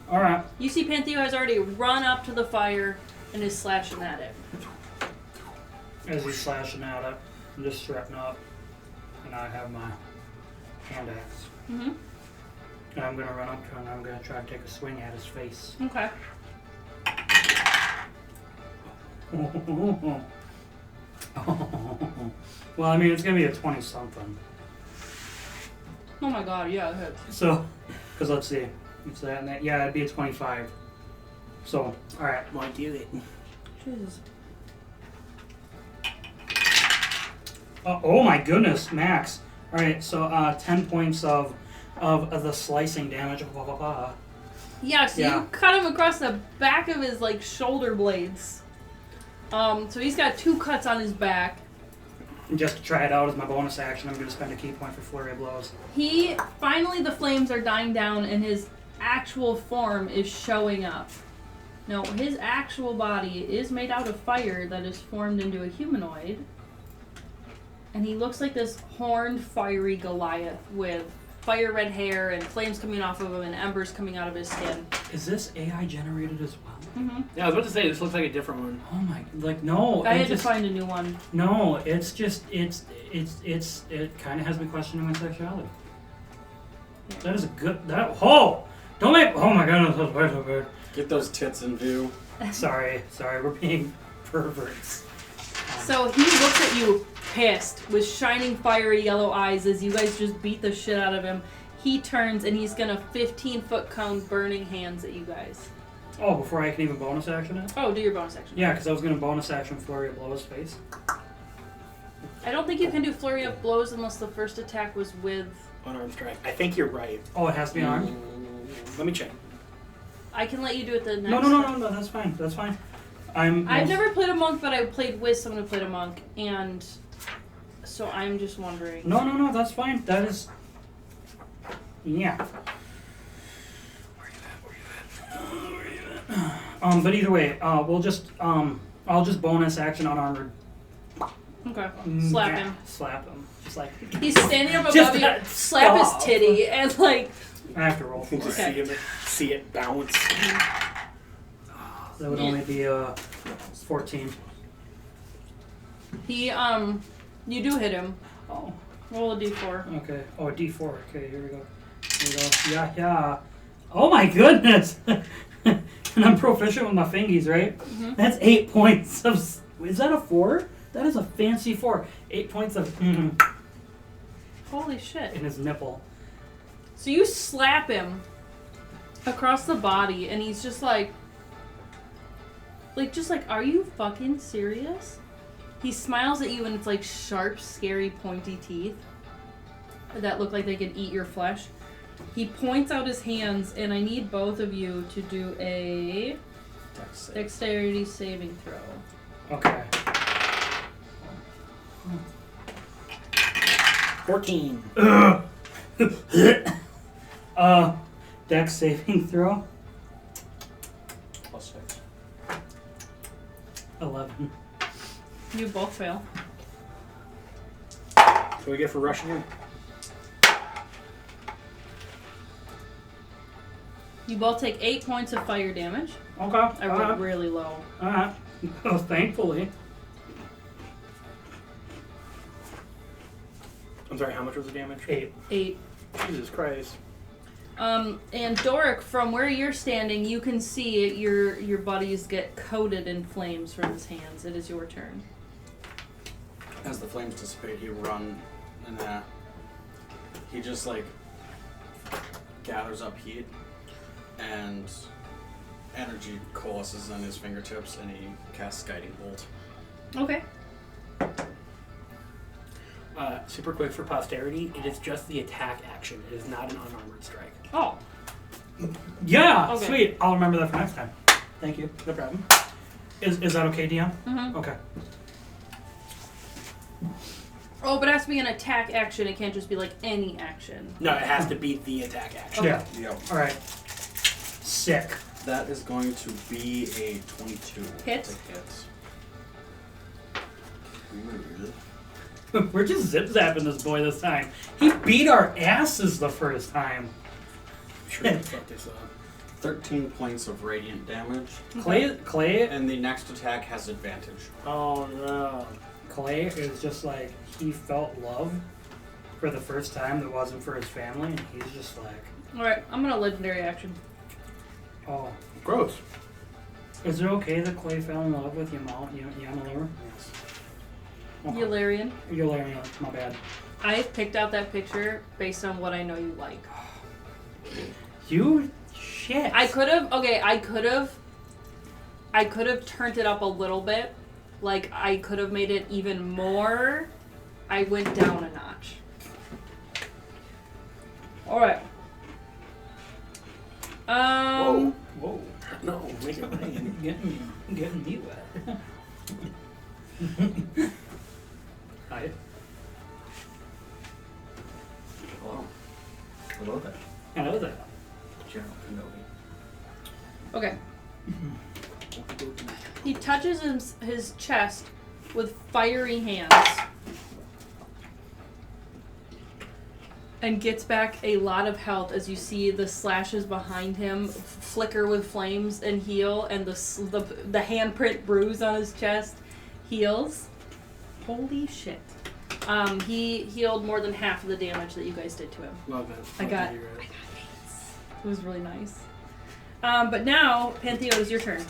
Alright. You see Pantheo has already run up to the fire and is slashing at it. As he's slashing at it, I'm just strapping up. And I have my hand axe. Mm-hmm. And I'm going to run up to him and I'm going to try to take a swing at his face. Okay. Well, I mean, it's going to be a 20-something. Oh my god, yeah, it hits. So, because let's see. What's that and that? Yeah, it'd be a 25. So, alright. Why do it? Jesus. Oh my goodness, max. Alright, so 10 points of the slicing damage. Yeah, so Yeah. you cut him across the back of his, like, shoulder blades. So he's got 2 cuts on his back. And just to try it out as my bonus action, I'm going to spend a key point for flurry of blows. Finally the flames are dying down and his actual form is showing up. Now, his actual body is made out of fire that is formed into a humanoid. And he looks like this horned, fiery Goliath with fire red hair and flames coming off of him and embers coming out of his skin. Is this AI generated as well? Mm-hmm. Yeah, I was about to say this looks like a different one. Oh my, like no. I it had to just, find a new one. No, it's just, it kind of has me questioning my sexuality. Yeah. That is a good, don't make, oh my goodness, that's way so good. Get those tits in view. Sorry, we're being perverts. So he looks at you pissed with shining fiery yellow eyes as you guys just beat the shit out of him. He turns and he's gonna 15-foot cone burning hands at you guys. Oh, before I can even bonus action it? Oh, do your bonus action. Yeah, because I was going to bonus action flurry of blows face. I don't think you can do flurry of blows unless the first attack was with... Unarmed strike. I think you're right. Oh, it has to be armed? Let me check. I can let you do it the next No, that's fine. I've never played a monk, but I played with someone who played a monk, and so I'm just wondering. No, that's fine. That is... Yeah. But either way, we'll just, I'll just bonus action unarmored. Okay. Slap him. Slap him. Just like... He's standing up Just above you, slap his titty, and like... I have to roll You for can it. just see it bounce. That would only be 14. He, you do hit him. Oh. Roll a d4. Okay. Oh, a D4. Okay, here we go. Here we go. Yeah. Oh my goodness! And I'm proficient with my fingies, right? Mm-hmm. That's 8 points of... Is that a 4? That is a fancy 4. 8 points of... Holy shit. in his nipple. So you slap him across the body, and he's just like, are you fucking serious? He smiles at you, and it's like sharp, scary, pointy teeth that look like they could eat your flesh. He points out his hands, and I need both of you to do a dexterity saving throw. Okay. 14. Dex saving throw. +6. 11. You both fail. What do we get for rushing in? You both take 8 points of fire damage. Okay. I rolled really low. Alright. Well, thankfully. I'm sorry, how much was the damage? 8. 8. Jesus Christ. And Dorik, from where you're standing, you can see your buddies get coated in flames from his hands. It is your turn. As the flames dissipate, he run, and he just like gathers up heat, and energy coalesces on his fingertips, and he casts Guiding Bolt. Okay. Super quick for posterity, it is just the attack action. It is not an unarmored strike. Oh. Yeah! Okay. Sweet. I'll remember that for next time. Thank you. No problem. Is that okay, DM? Mm-hmm. Okay. Oh, but it has to be an attack action. It can't just be like any action. No, it has to be the attack action. Yeah. Yep. Alright. Sick. That is going to be a 22. Hit. To hit. We're just zip-zapping this boy this time. He beat our asses the first time. Sure, fuck this up. 13 points of radiant damage, Clay and the next attack has advantage. Oh no. Clay is just like, he felt love for the first time that wasn't for his family, and he's just like, Alright, I'm gonna legendary action. oh. Gross. Is it okay that Clay fell in love with Yalerion? Yes. Okay. Yalerion. Yalerion, my bad. I picked out that picture based on what I know you like. You shit. I could have turned it up a little bit. Like, I could have made it even more. I went down a notch. Alright. Whoa. Whoa. No, make it rain. Getting me wet. Hi. Hello. Hello there. Hello there. General Kenobi. Okay. He touches his chest with fiery hands and gets back a lot of health as you see the slashes behind him flicker with flames and heal, and the handprint bruise on his chest heals. Holy shit. He healed more than half of the damage that you guys did to him. Love it. I got 8. It was really nice. But now, Pantheo, is your turn.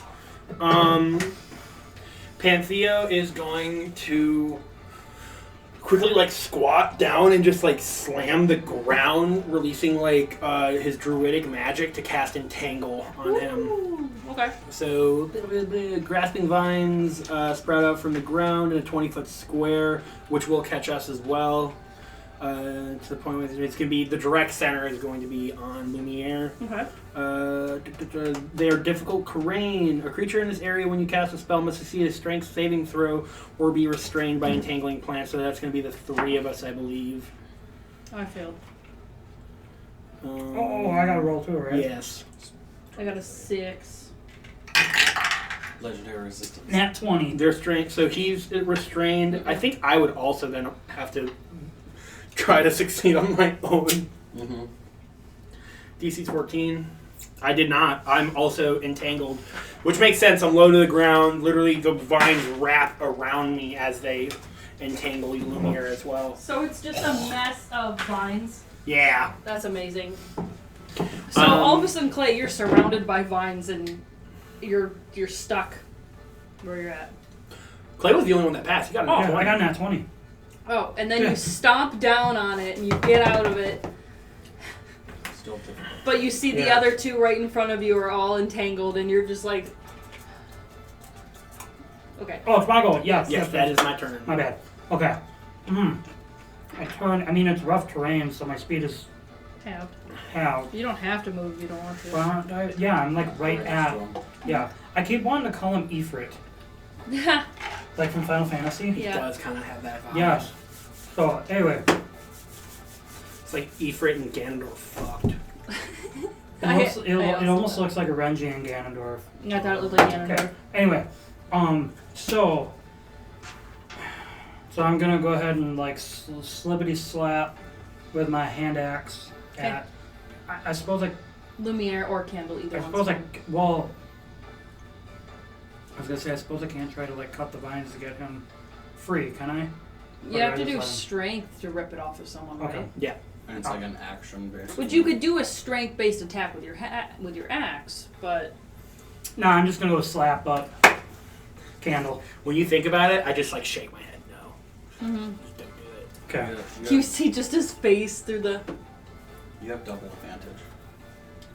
Pantheo is going to quickly like squat down and just like slam the ground, releasing like his druidic magic to cast Entangle on him. Ooh, okay. So grasping vines sprout out from the ground in a 20-foot square, which will catch us as well. To the point where it's going to be the direct center is going to be on Lumiere. Okay. They are difficult terrain. A creature in this area, when you cast a spell, must succeed a strength saving throw or be restrained by entangling plants. So that's going to be the 3 of us, I believe. I failed. I gotta roll too, right? Yes. I got a 6. Legendary resistance. Nat 20. They're restrained. So he's restrained. I think I would also then have to try to succeed on my own. Mm-hmm. DC's 14. I did not. I'm also entangled, which makes sense. I'm low to the ground. Literally, the vines wrap around me as they entangle Lumiere as well. So it's just a mess of vines. Yeah. That's amazing. So all of a sudden, Clay, you're surrounded by vines and you're stuck where you're at. Clay was the only one that passed. He got Oh, I got an at 20. Oh, and then you stomp down on it and you get out of it. Still difficult. But you see the other two right in front of you are all entangled and you're just like... Okay. Oh, it's my go. Yes, that is my turn. My bad. Okay. I mean, it's rough terrain, so my speed is halved. You don't have to move if you don't want to. Well, yeah, I'm like right at... Yeah. I keep wanting to call him Ifrit. Like from Final Fantasy? He does kind of have that vibe. Yes. So, anyway. It's like Ifrit and Ganondorf fucked. It almost looks like a Renji and Ganondorf. I thought it looked like Ganondorf. Okay. Anyway, so I'm gonna go ahead and like slippity slap with my hand axe at. I suppose like Lumiere or candle, either I one. suppose I well. I was gonna say I suppose I can't try to like cut the vines to get him free, can I? You have to do strength to rip it off of someone, Okay. right? Yeah. And it's like an action basically. But you could do a strength-based attack with your axe, but No, I'm just gonna go slap up candle. When you think about it, I just like shake my head no. Just don't do it. Okay. you see just his face through the... You have double advantage.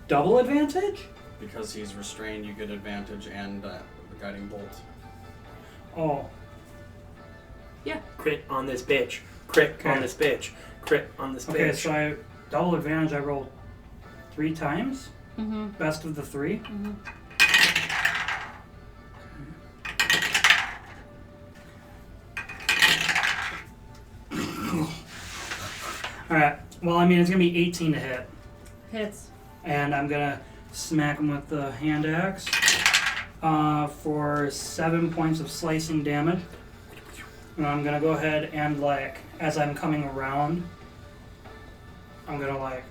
Double advantage? Because he's restrained, you get advantage and the guiding bolt. Oh. Yeah. Crit on this bitch. Crit on this bitch. Crit on this bitch. Okay, so I double advantage. I rolled 3 times. Best of the 3. All right. Well, I mean, it's gonna be 18 to hit, Hits. and I'm gonna smack him with the hand axe for 7 points of slicing damage. And I'm gonna go ahead and like, as I'm coming around, I'm gonna like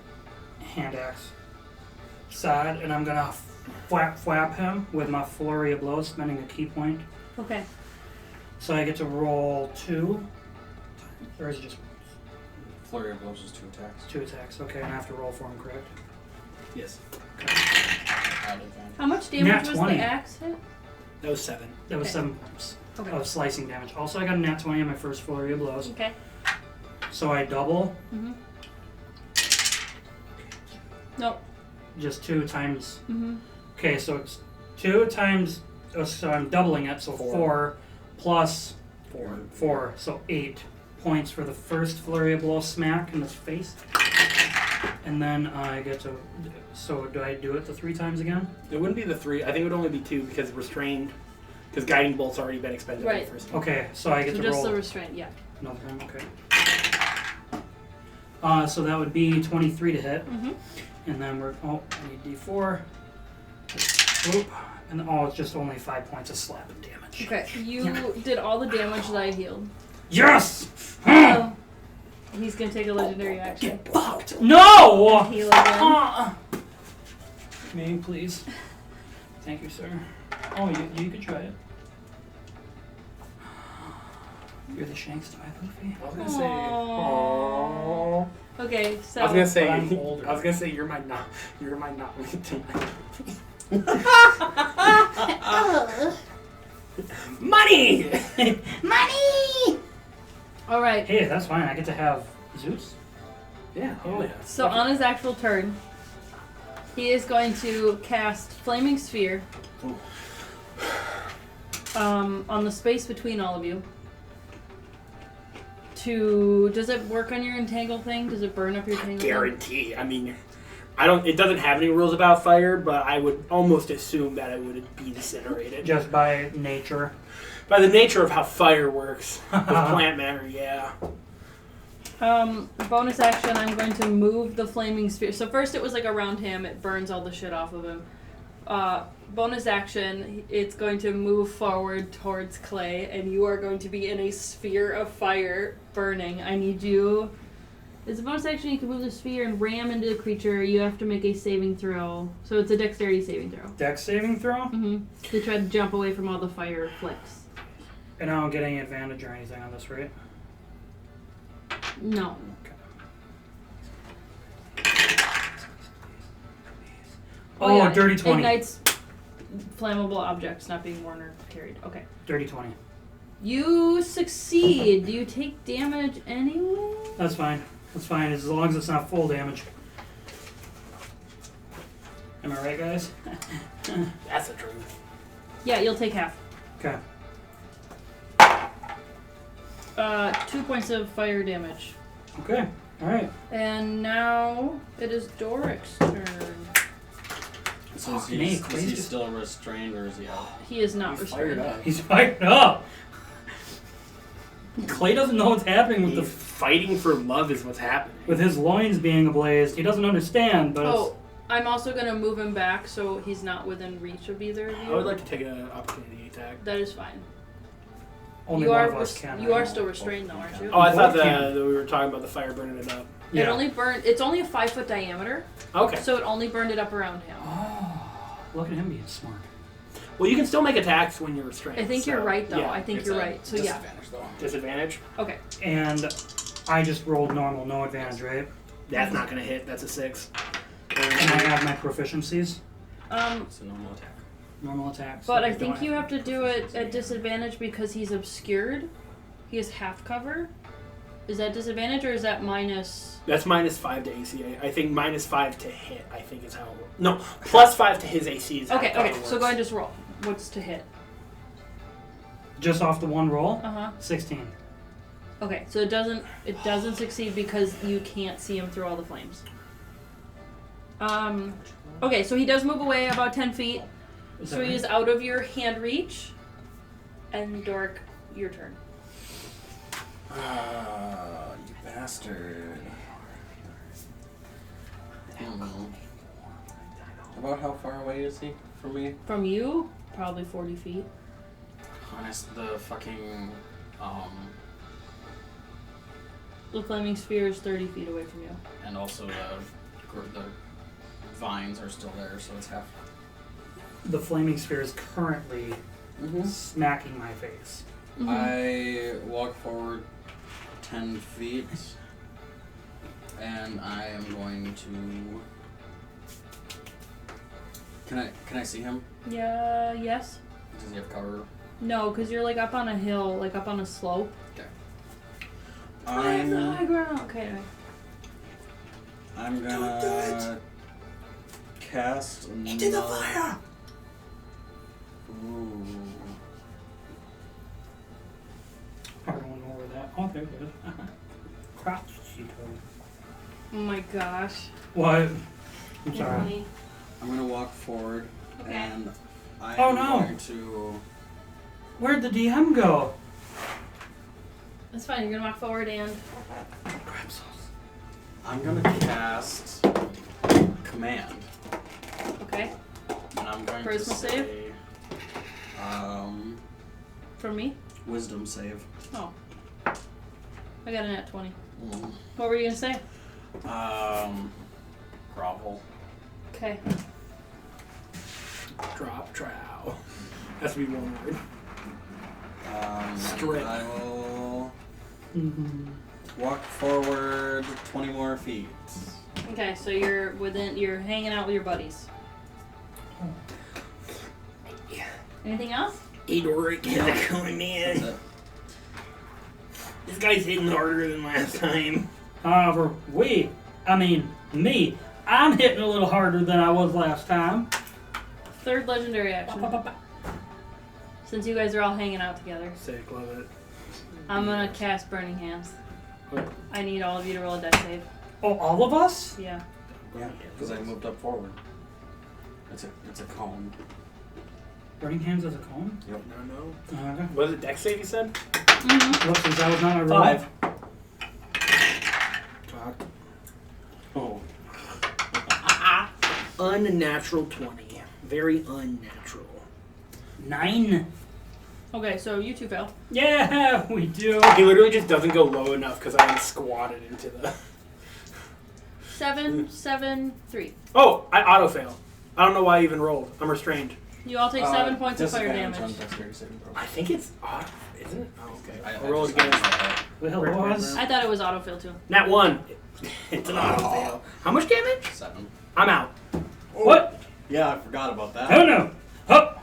hand axe side, and I'm gonna flap him with my flurry of blows, spending a key point. Okay. So I get to roll 2, or is it just Flurry of blows is 2 attacks. 2 attacks? Okay, and I have to roll for him, correct? Yes. Add advantage. How much damage Nat was 20. the axe hit? That was 7. That was Okay. 7 points Okay. of slicing damage. Also, I got a nat 20 on my first flurry of blows. Okay. So I double, Nope. just 2 times. Okay, so it's 2 times, so I'm doubling it, so 4 plus 4, so 8 points for the first flurry of blows smack in his face. And then I get to, so do I do it the 3 times again? It wouldn't be the 3. I think it would only be 2 because restrained. Because guiding bolt's already been expended on the Right. first one. Okay, so I get So to just roll the restraint, yeah. another time, okay. So that would be 23 to hit. And then we're, I need D4. Oop. And it's just only 5 points of slapping damage. Okay. You did all the damage that I healed. Yes! So he's gonna take a legendary action. Fucked! No! Heal again. Me, please. Thank you, sir. Oh, you could try it. You're the Shanks to my Luffy. I was gonna say. Aww. Okay, so I was gonna say. But I'm older. I was gonna say you're my not tonight. Money. Money. all right. Hey, that's fine. I get to have Zeus. Yeah. Oh yeah. So on his actual turn, he is going to cast Flaming Sphere on the space between all of you. Does it work on your entangle thing? Does it burn up your entangle thing? Guarantee. I mean, it doesn't have any rules about fire, but I would almost assume that it would be incinerated. Just by nature. By the nature of how fire works with plant matter, yeah. Bonus action, I'm going to move the flaming sphere. So first it was like around him, it burns all the shit off of him. Bonus action, it's going to move forward towards Clay, and you are going to be in a sphere of fire burning. I need you... It's a bonus action, you can move the sphere and ram into the creature. You have to make a saving throw. So it's a dexterity saving throw. Dex saving throw? To try to jump away from all the fire flicks. And I don't get any advantage or anything on this, right? No. Oh, yeah, dirty 20. Ignites flammable objects not being worn or carried. Okay. Dirty 20. You succeed. Do you take damage anyway? That's fine. That's fine, as long as it's not full damage. Am I right, guys? That's the truth. Yeah, you'll take half. Okay. 2 points of fire damage. Okay. Alright. And now it is Dorik's turn. So Fucking A, is Clay's he just- still restrained or is he out? He is not He's fired restrained. up. He's fired up! Clay doesn't know what's happening with He's fighting for love is what's happening. with his loins being ablazed. He doesn't understand, but Oh, I'm also going to move him back so he's not within reach of either of you. I would like to take an opportunity attack. That is fine. only You one are of us can. you right? are still restrained though, aren't you? Oh, I thought Both that can. we were talking about the fire burning it up. It only burned. It's only a 5-foot diameter, Okay. so it only burned it up around him. Oh, look at him being smart. Well, you can still make attacks when you're restrained. I think you're so, right though. yeah. I think It's you're a right. So yeah. disadvantage, though. Disadvantage? Okay. And I just rolled normal, no advantage, right? That's not going to hit. That's a 6. And I have my proficiencies. It's a normal attack. Normal attacks. But so I don't think you have to do it proficiency. at disadvantage because he's obscured. He has half cover. Is that disadvantage or is that minus? That's -5 to AC. I think -5 to hit, I think is how it works. No, +5 to his AC is how Okay. it Okay. works. So go ahead and just roll. What's to hit? Just off the one roll? Uh huh. 16. Okay. So it doesn't succeed because you can't see him through all the flames. Okay. So he does move away about 10 feet. Is So that he right? is out of your hand reach. And Dorik, your turn. You bastard. About how far away is he from me? From you, probably 40 feet. Honest, the fucking, The flaming sphere is 30 feet away from you. and also the vines are still there, so it's half. The flaming sphere is currently smacking my face. Mm-hmm. I walk forward 10 feet, and I am going to. Can I see him? Yeah, yes. Does he have cover? No, because you're like up on a hill, like up on a slope. I'm high ground. Okay. I'm gonna cast Into the fire! Ooh. I don't know where that. Oh, there it is. Crap. Oh my gosh. What? I'm sorry. Emily. I'm gonna walk forward, Okay. and I Oh, am no. going to. Where'd the DM go? That's fine. You're gonna walk forward and. Crap sauce. I'm gonna cast command, Okay. and I'm going Charisma to say, save? From me. wisdom save. Oh. I got a nat 20. Mm. What were you gonna say? Grovel. Okay. Drop trow. Has to be one word. Straight. I will Mm-hmm. walk forward 20 more feet. Okay, so you're hanging out with your buddies. Anything else? Dorik is a coming That's man. it. This guy's hitting harder than last time. However, me, I'm hitting a little harder than I was last time. Third legendary action. Since you guys are all hanging out together, Sick, love it. I'm gonna cast Burning Hands. Okay. I need all of you to roll a death save. Oh, all of us? Yeah. Yeah, because I moved up forward. It's a cone. Burning Hands as a cone? No. Okay. Was it dex save you said? Mm-hmm. Whoops, that was not my roll. 5. Talk. Oh. Unnatural 20. Very unnatural. 9. Okay, so you two fail. Yeah, we do. He literally just doesn't go low enough because I am squatted into the... 7, 7, 3. Oh, I auto fail. I don't know why I even rolled. I'm restrained. You all take 7 points of fire Disadvantage damage. on dexterity saving throw. I think it's off, isn't it? Oh, okay. I I'll roll it just- I again. just thought Well, Right, was. I thought it was autofill too. Nat 1. It's an auto fail. How much damage? that. 7. I'm out. What? Yeah, I forgot about that. Oh no! Oh!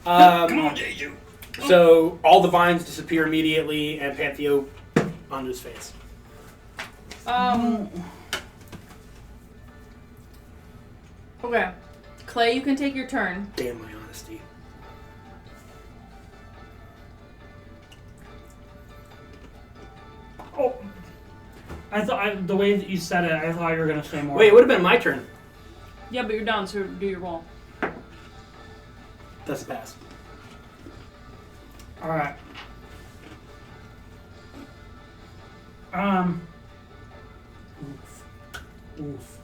Come on, Um, Jeju. so all the vines disappear immediately, and Pantheo onto his face. Okay. Clay, you can take your turn. Damn my honesty. Oh! I thought the way that you said it, I thought you were gonna say more. Wait, it would have been my turn. Yeah, but you're down, so do your roll. That's a pass. All right. Oof.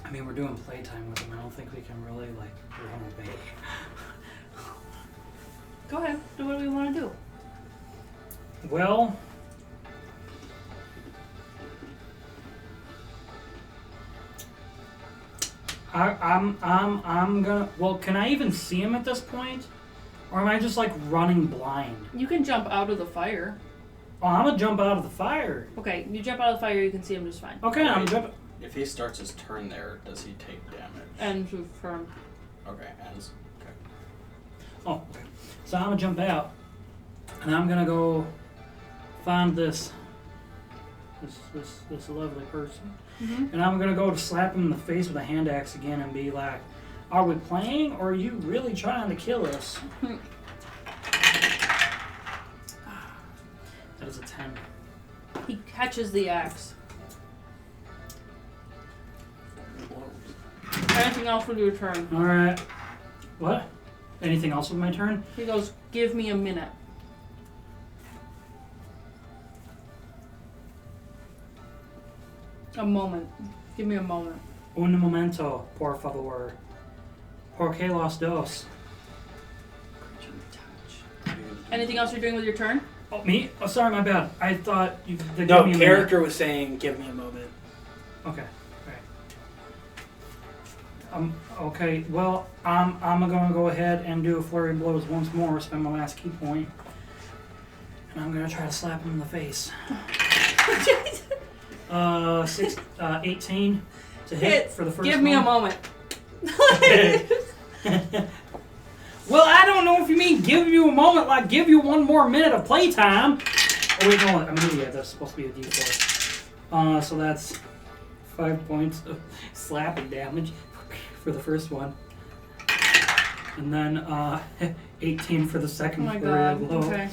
I mean, we're doing playtime with him. I don't think we can really like run away. Go ahead. Do what we want to do. Well, I'm gonna. Well, can I even see him at this point, or am I just like running blind? You can jump out of the fire. Oh, I'm gonna jump out of the fire. Okay, you jump out of the fire, you can see him just fine. Okay, I'm Wait. jumping. If he starts his turn there, does he take damage? And move firm. Okay, ends. Okay. Oh, okay. So I'm gonna jump out, and I'm gonna go find this lovely person, and I'm gonna go to slap him in the face with a hand axe again and be like, "Are we playing, or are you really trying to kill us?" That is a 10. He catches the axe. Anything else with your turn? All right. What? Anything else with my turn? He goes, give me a minute. A moment. Give me a moment. Un momento, por favor. Por que los dos? Anything else you're doing with your turn? Oh, me? Oh, sorry, my bad. I thought you. They No, gave me a character was saying, "Give me a moment." minute. Okay. Okay. Well, I'm gonna go ahead and do a flurry of blows once more. Spend my last key point, and I'm gonna try to slap him in the face. 18 to hit for the first. Give me a one. moment. Well, I don't know if you mean give you a moment, like give you one more minute of playtime. Oh wait, no, I'm an idiot. That's supposed to be a D4. So that's 5 points of slapping damage for the first one, and then 18 for the Oh second my flurry of god. blow. Okay.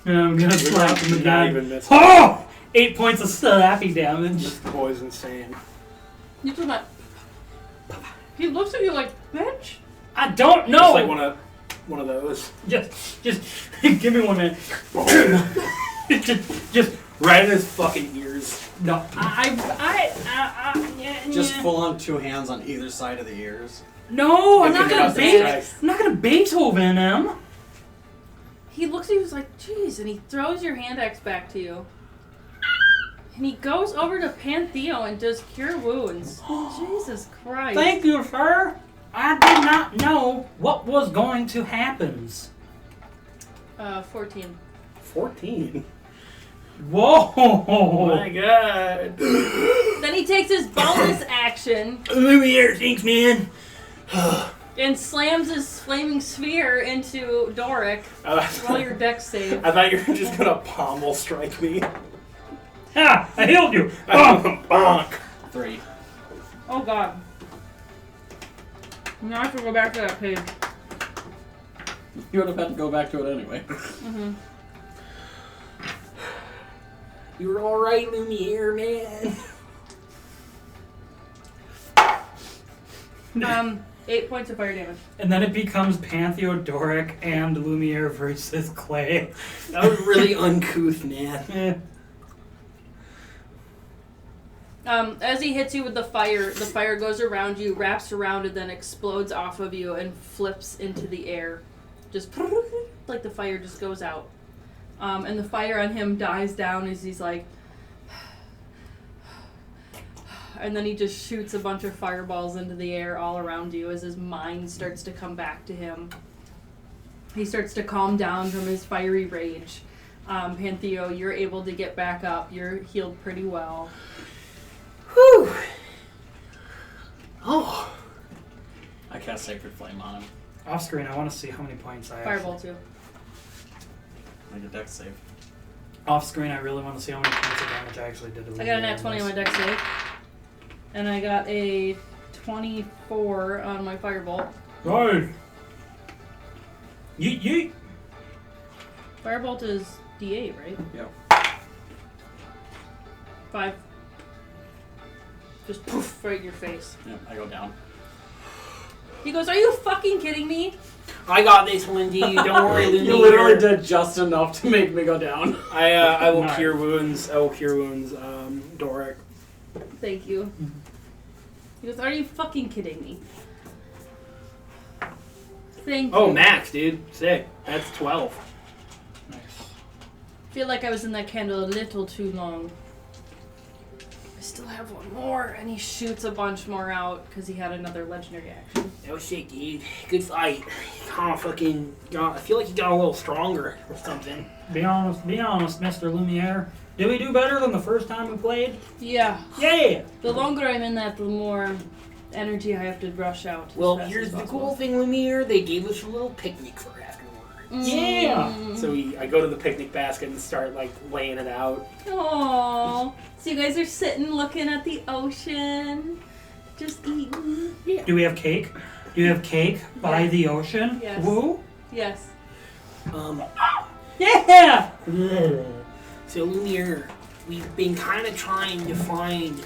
And I'm gonna slap him Not again. even missing. Oh! 8 points of slapping damage. This boy's insane. You do not. He looks at you like, bitch. I don't It's know. like one of those. Just give me 1 minute. just Right in his fucking ears. no. Just full on 2 hands on either side of the ears. No, I'm If not it gonna doesn't Beethoven. strike. I'm not gonna Beethoven him. He looks at you, he's like, jeez, and he throws your hand axe back to you. And he goes over to Pantheo and does cure wounds. Jesus Christ. Thank you, sir. I did not know what was going to happen. 14. 14. Whoa! Oh my god. Then he takes his bonus action Lumiere, thanks, man. and slams his flaming sphere into Dorik. Roll your dex save. I thought you were just gonna pommel strike me. Ha! I healed you. Bonk. 3. Oh god. Now I have to go back to that page. You would have had to go back to it anyway. You were alright, Lumiere, man. 8 points of fire damage. And then it becomes Pantheo, Dorik, and Lumiere versus Clay. That was really uncouth, man. As he hits you with the fire goes around you, wraps around, and then explodes off of you and flips into the air. Just like the fire just goes out. And the fire on him dies down as he's like... and then he just shoots a bunch of fireballs into the air all around you as his mind starts to come back to him. He starts to calm down from his fiery rage. Pantheo, you're able to get back up. You're healed pretty well. Whew. Oh. I cast Sacred Flame on him. Off screen, I want to see how many points I Fireball actually... too. Make a dex save. Off screen, I really want to see how many points of damage I actually did. I got a nat 20 on my dex save. And I got a 24 on my firebolt. Right. Yeet yeet. Firebolt is D8, right? Yeah. 5. Just poof right in your face. Yeah, I go down. He goes, "Are you fucking kidding me?" I got this one, dude. Don't worry, Lumiere. You literally did just enough to make me go down. I will Nice. cure wounds. I will cure wounds, Dorik. Thank you. He goes, "Are you fucking kidding me?" Thank you. Oh, max, dude. Sick. That's 12. Nice. I feel like I was in that candle a little too long. I still have one more, and he shoots a bunch more out because he had another legendary action. That was sick, dude. Good fight. I feel like he got a little stronger or something. Be honest, Mr. Lumiere. Did we do better than the first time we played? Yeah. Yeah! The longer I'm in that, the more energy I have to rush out. Well, as fast here's as the possible. cool thing, Lumiere. They gave us a little picnic for afterward. Yeah! So I go to the picnic basket and start, like, laying it out. Aww. So you guys are sitting looking at the ocean, just eating. Yeah. Do we have cake? Do you have cake by the ocean? Yes. Woo? Yes. Yeah! So, Lumiere, we've been kind of trying to find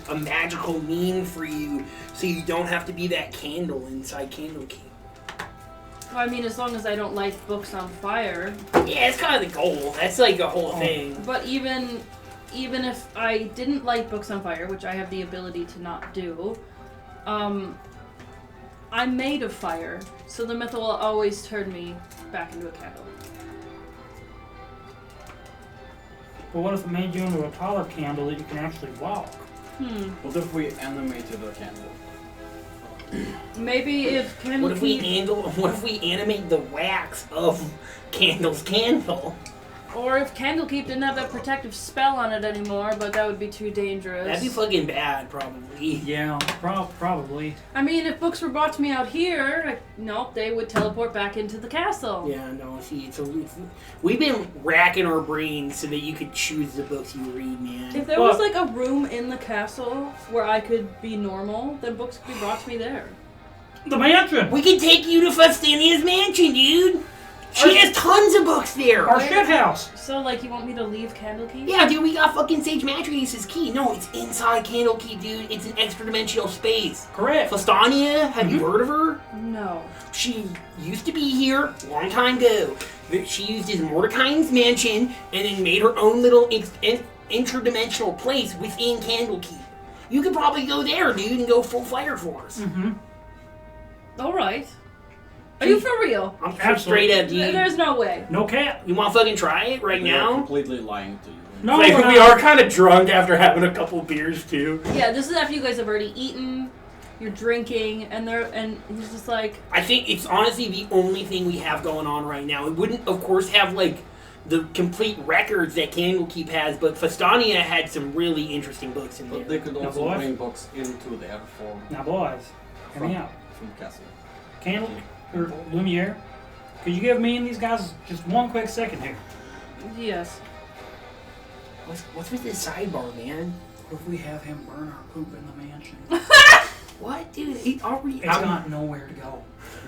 a magical mean for you so you don't have to be that candle inside Candlekeep. Well, I mean, as long as I don't light books on fire. Yeah, it's kind of the goal. That's like the whole thing. But even if I didn't light books on fire, which I have the ability to not do, I'm made of fire, so the mythal will always turn me back into a candle. But what if it made you into a taller candle that you can actually walk? What if we animated a candle? Maybe if What if we Candlekeep, What if we animate the wax of Candle's candle? or if Candlekeep didn't have that protective spell on it anymore, but that would be too dangerous. That'd be fucking bad, probably. Yeah, probably. I mean, if books were brought to me out here, nope, they would teleport back into the castle. Yeah, no. See, we've been racking our brains so that you could choose the books you read, man. If there was like a room in the castle where I could be normal, then books could be brought to me there. The mansion! We can take you to Fastinia's mansion, dude. She has tons of books there. Our shit house! So, like, you want me to leave Candlekeep? Yeah, dude, we got fucking Sage Matrius' key. No, it's inside Candlekeep, dude. It's an extra-dimensional space. Correct. Fastania, have you heard of her? No. She used to be here a long time ago. She used his Mordecai's mansion and then made her own little interdimensional place within Candlekeep. You could probably go there, dude, and go full Fire Force. Mm-hmm. Alright. Are you for real? I'm Absolutely. straight up, dude. There's no way. No cat. You want to fucking try it right We are now? completely lying to you. No, Like, we're we not. are kind of drunk after having a couple beers, too. Yeah, this is after you guys have already eaten, you're drinking, and he's just like, I think it's honestly the only thing we have going on right now. It wouldn't, of course, have, like, the complete records that Candlekeep has, but Fastania had some really interesting books in there. But they could Now, also boys. bring books into their form Now, boys, hear me out. from castle. Candle, or Lumiere, could you give me and these guys just one quick second here? yes. What's with this sidebar, man? What if we have him burn our poop in the mansion? What, dude? It's got nowhere to go.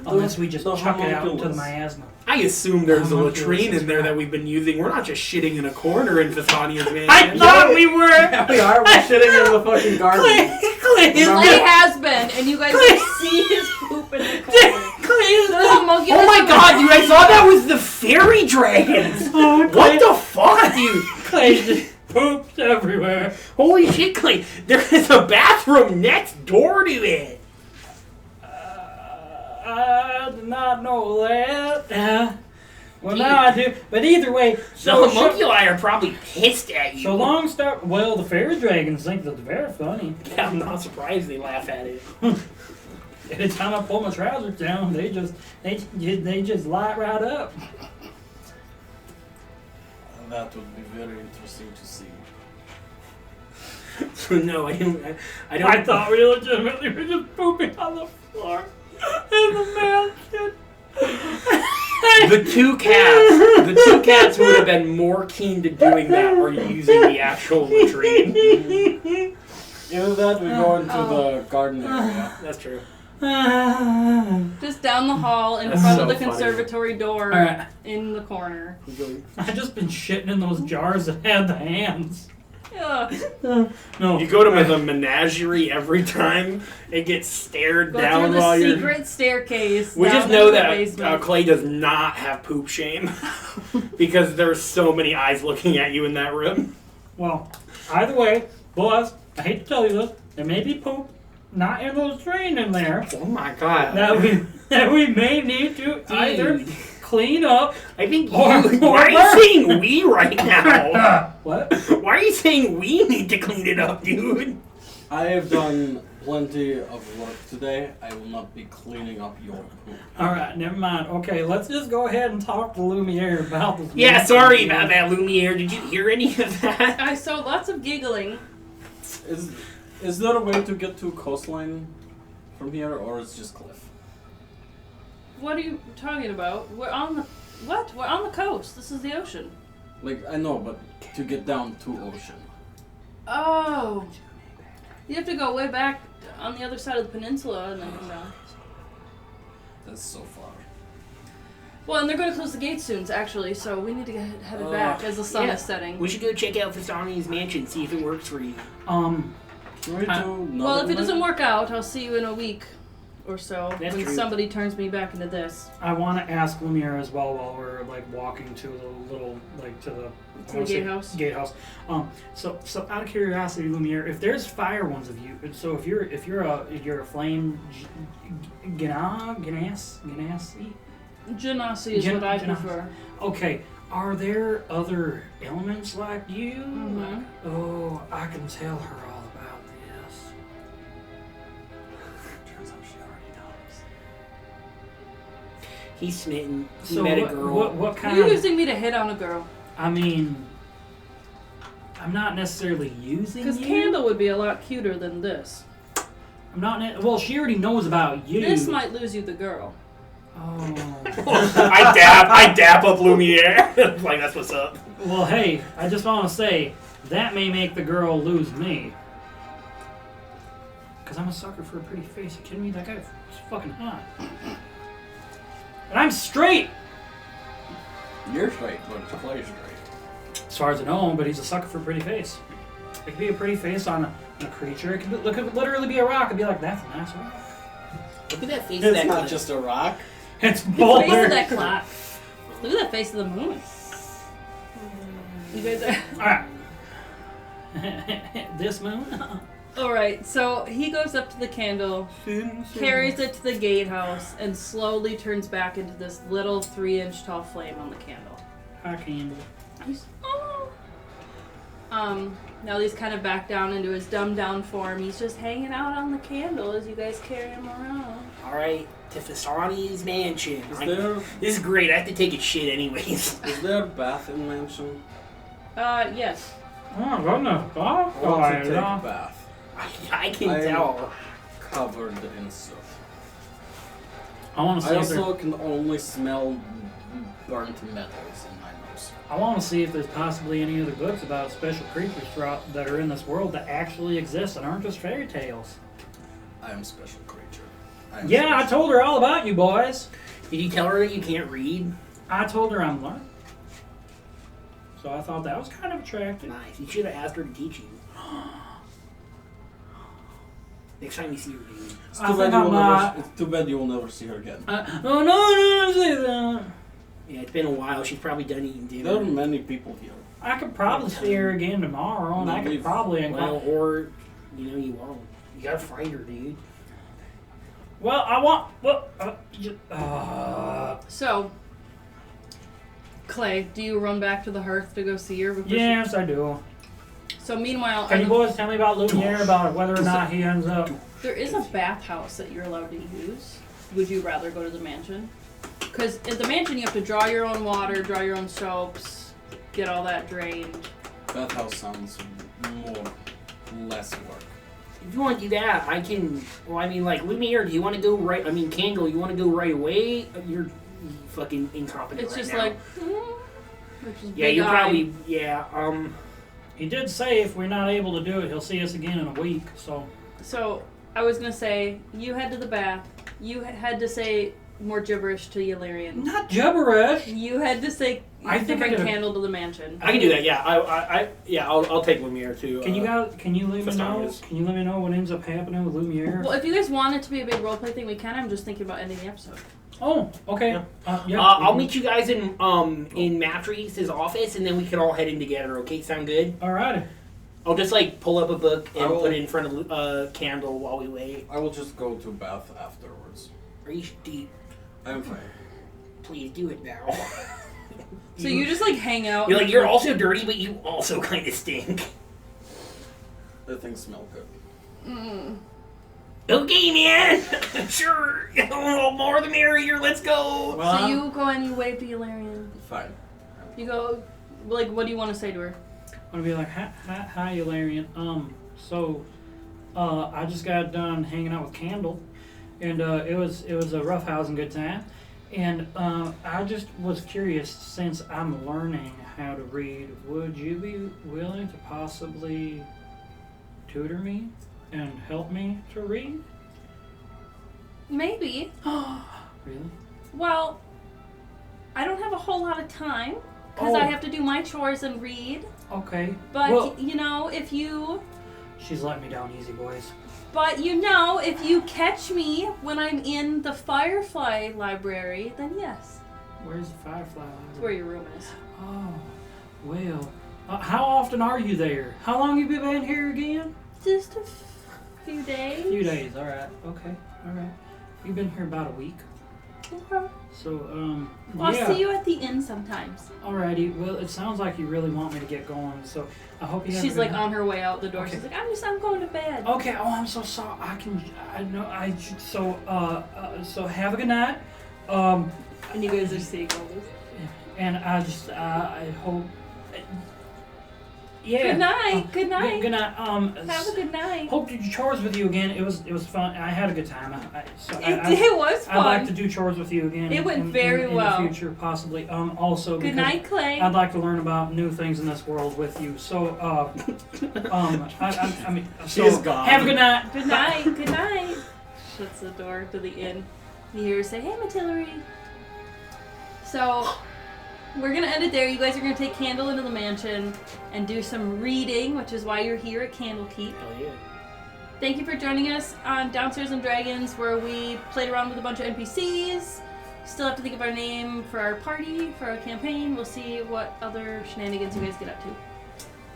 Unless we just the chuck it out into the homunculus. miasma. I assume there's a Homunculus latrine is in there right. that we've been using. We're not just shitting in a corner in Fastania's mansion. I thought we were! Yeah, we are. We're shitting in the fucking garden. Clay has been, and you guys can see his poop in the corner. Oh my god, dude, I thought that was the fairy dragons! What the fuck, dude? Clay just poops everywhere. Holy shit, Clay. There is a bathroom next door to it. I did not know that. Well, now I do. But either way, The homunculi are probably pissed at you. So long start. Well, the fairy dragons think that they're very funny. Yeah, I'm not surprised they laugh at it. Anytime I pull my trousers down, they just light right up. That would be very interesting to see. No, I don't. I thought we legitimately were just pooping on the floor in the mansion. The two cats who would have been more keen to doing that are using the actual latrine. Either that, we go into the garden area. That's true. Just down the hall in That's front so of the funny. conservatory door Alright. in the corner. I just been shitting in those jars that had the hands. Ugh. No. You go to the menagerie every time it gets stared Go down through the while you're. secret staircase. We down just know into the that basement. Clay does not have poop shame because there's so many eyes looking at you in that room. Well, either way, boys, I hate to tell you this, there may be poop not in those drain in there Oh my god! that we may need to either clean up. I think you. Or- Why are you saying we right now? What? Why are you saying we need to clean it up, dude? I have done plenty of work today. I will not be cleaning up your poop. Alright, never mind. Okay, let's just go ahead and talk to Lumiere about this. Yeah, sorry about that, Lumiere. Did you hear any of that? I saw lots of giggling. Is there a way to get to coastline from here, or is it just cliff? What are you talking about? We're on the what? We're on the coast. This is the ocean. Like, I know, but to get down to ocean. Oh. You have to go way back on the other side of the peninsula and then come down. That's so far. Well, and they're going to close the gates soon, actually, so we need to get headed back as the sun yeah. is setting. We should go check out Fasani's mansion, see if it works for you. Can we do Well, if it doesn't work, work out, I'll see you in a week or so That's when true. somebody turns me back into this. I want to ask Lumiere as well while we're like walking to the little to the gatehouse? Gatehouse. So out of curiosity, Lumiere, if there's fire ones of you, so if you're a flame genasi. Genasi is what I Genasi. prefer. Okay, are there other elements like you? Mhm. Oh, I can tell her all about this. Turns out she already knows. He's smitten. He So met a what, girl. what kind You're of? using me to hit on a girl. I mean, I'm not necessarily using Because you. Candle would be a lot cuter than this. I'm not. Well, she already knows about you. This might lose you the girl. Oh. I dap up Lumiere. Like, that's what's up. Well, hey, I just want to say that may make the girl lose me. Because I'm a sucker for a pretty face. You kidding me? That guy's fucking hot. And I'm straight! You're straight, but Clay's straight. As far as I know, but he's a sucker for a pretty face. It could be a pretty face on a creature. It could literally be a rock. It'd be like, that's a nice rock. Look at that face of It's that not guy. just a rock. It's Face of boulder. that clap. Look at that face of the moon. You guys are... Alright. This moon? Alright, so he goes up to the candle, carries it to the gatehouse, and slowly turns back into this little 3-inch tall flame on the candle. Hi, Candle. He's, oh. Now he's kind of back down into his dumbed down form. He's just hanging out on the candle as you guys carry him around. Alright, to Fasani's mansion. Is This is great. I have to take a shit anyways. there a bath in mansion? Yes. Oh, goodness. I want to take a bath. I can I- tell. Covered in soot. I want to see I if there- also can only smell burnt metals in my nose. I want to see if there's possibly any other books about special creatures throughout that are in this world that actually exist and aren't just fairy tales. I am a special creature. I am Yeah, I special. told her all about you boys. Did you tell her that you can't read? I told her I'm learning. So I thought that was kind of attractive. Nice. You should have asked her to teach you. Next time you see her, dude. It's I too, think bad you I'm will not- never, it's too bad you will never see her again. Oh, no, say that. Yeah, it's been a while. She's probably done eating There are dinner. many people here. I could probably see her again tomorrow, and I could probably... Well, or, you won't. You gotta find her, dude. Well, I want... Well, So, Clay, do you run back to the hearth to go see her? Before Yes, I do. So meanwhile, Can you boys tell me about Lumiere, about whether or not he ends up... there is a bathhouse that you're allowed to use. Would you rather go to the mansion? Because at the mansion you have to draw your own water, draw your own soaps, get all that drained. Bathhouse sounds less work. If you want to do that, I can. Well, I mean, like Lumiere, do you want to go right? I mean, Candle, you want to go right away? You're fucking incompetent. It's right just now. like, which is Yeah, big you eye. probably. Yeah. He did say if we're not able to do it, he'll see us again in a week, so... So I was gonna say you head to the bath. You had to say more gibberish to Yalerion. Not gibberish! You had to say I to think bring I did a- Candle to the mansion. I can do that. Yeah. I'll take Lumiere too. Can you guys, can you let me know? Fastonius. Can you let me know what ends up happening with Lumiere? Well, if you guys want it to be a big roleplay thing, we can. I'm just thinking about ending the episode. Oh, okay. Yeah. I'll meet you guys in Matrice's office, and then we can all head in together. Okay, sound good? Alrighty. I'll just like pull up a book I and will- put it in front of Candle while we wait. I will just go to bath afterwards. Are you deep? I'm fine. Please do it now. So you just like hang out. You're like you're also dirty, but you also kind of stink. The things smell good. Mm. Okay, man. Sure. More the merrier. Let's go. Well, So you go and you wave to Yalerion. Fine. You go, like, what do you want to say to her? I'm gonna be like, hi, Yalerion. I just got done hanging out with Candle, and it was a roughhousing good time. And I just was curious, since I'm learning how to read, would you be willing to possibly tutor me and help me to read? Maybe. Really? Well, I don't have a whole lot of time because Oh. I have to do my chores and read. Okay. But Well, you know, if you she's letting me down easy, boys. if you catch me when I'm in the Firefly library, then yes, Where's the Firefly? that's where your room is. Oh, well. How often are you there? How long have you been here again? Just a few days. A few days. All right. Okay. All right. You've been here about a week. Okay. So, Well, yeah. I'll see you at the inn sometimes. Alrighty. Well, it sounds like you really want me to get going. So, I hope you have. She's a good like night. on her way out the door. Okay. She's like, I'm going to bed. Okay. Oh, I'm so sorry. So have a good night. And you guys are seeing all this. And I hope. Yeah. Good night. Good night. Good night. Have a good night. Hope to do chores with you again. It was fun. I had a good time. It was fun. I'd like to do chores with you again. It went very well. in the future, possibly. Also, Good because night, Clay. I'd like to learn about new things in this world with you. So, I mean, so She's gone. have a good night. Good night. Good night. Shuts the door to the inn. You hear her say, "Hey, Matillery." So we're gonna end it there. You guys are gonna take Candle into the mansion and do some reading, which is why you're here at Candlekeep. Hell yeah. Thank you for joining us on Downstairs and Dragons, where we played around with a bunch of NPCs. Still have to think of our name for our party, for our campaign. We'll see what other shenanigans you guys get up to.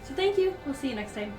So thank you. We'll see you next time.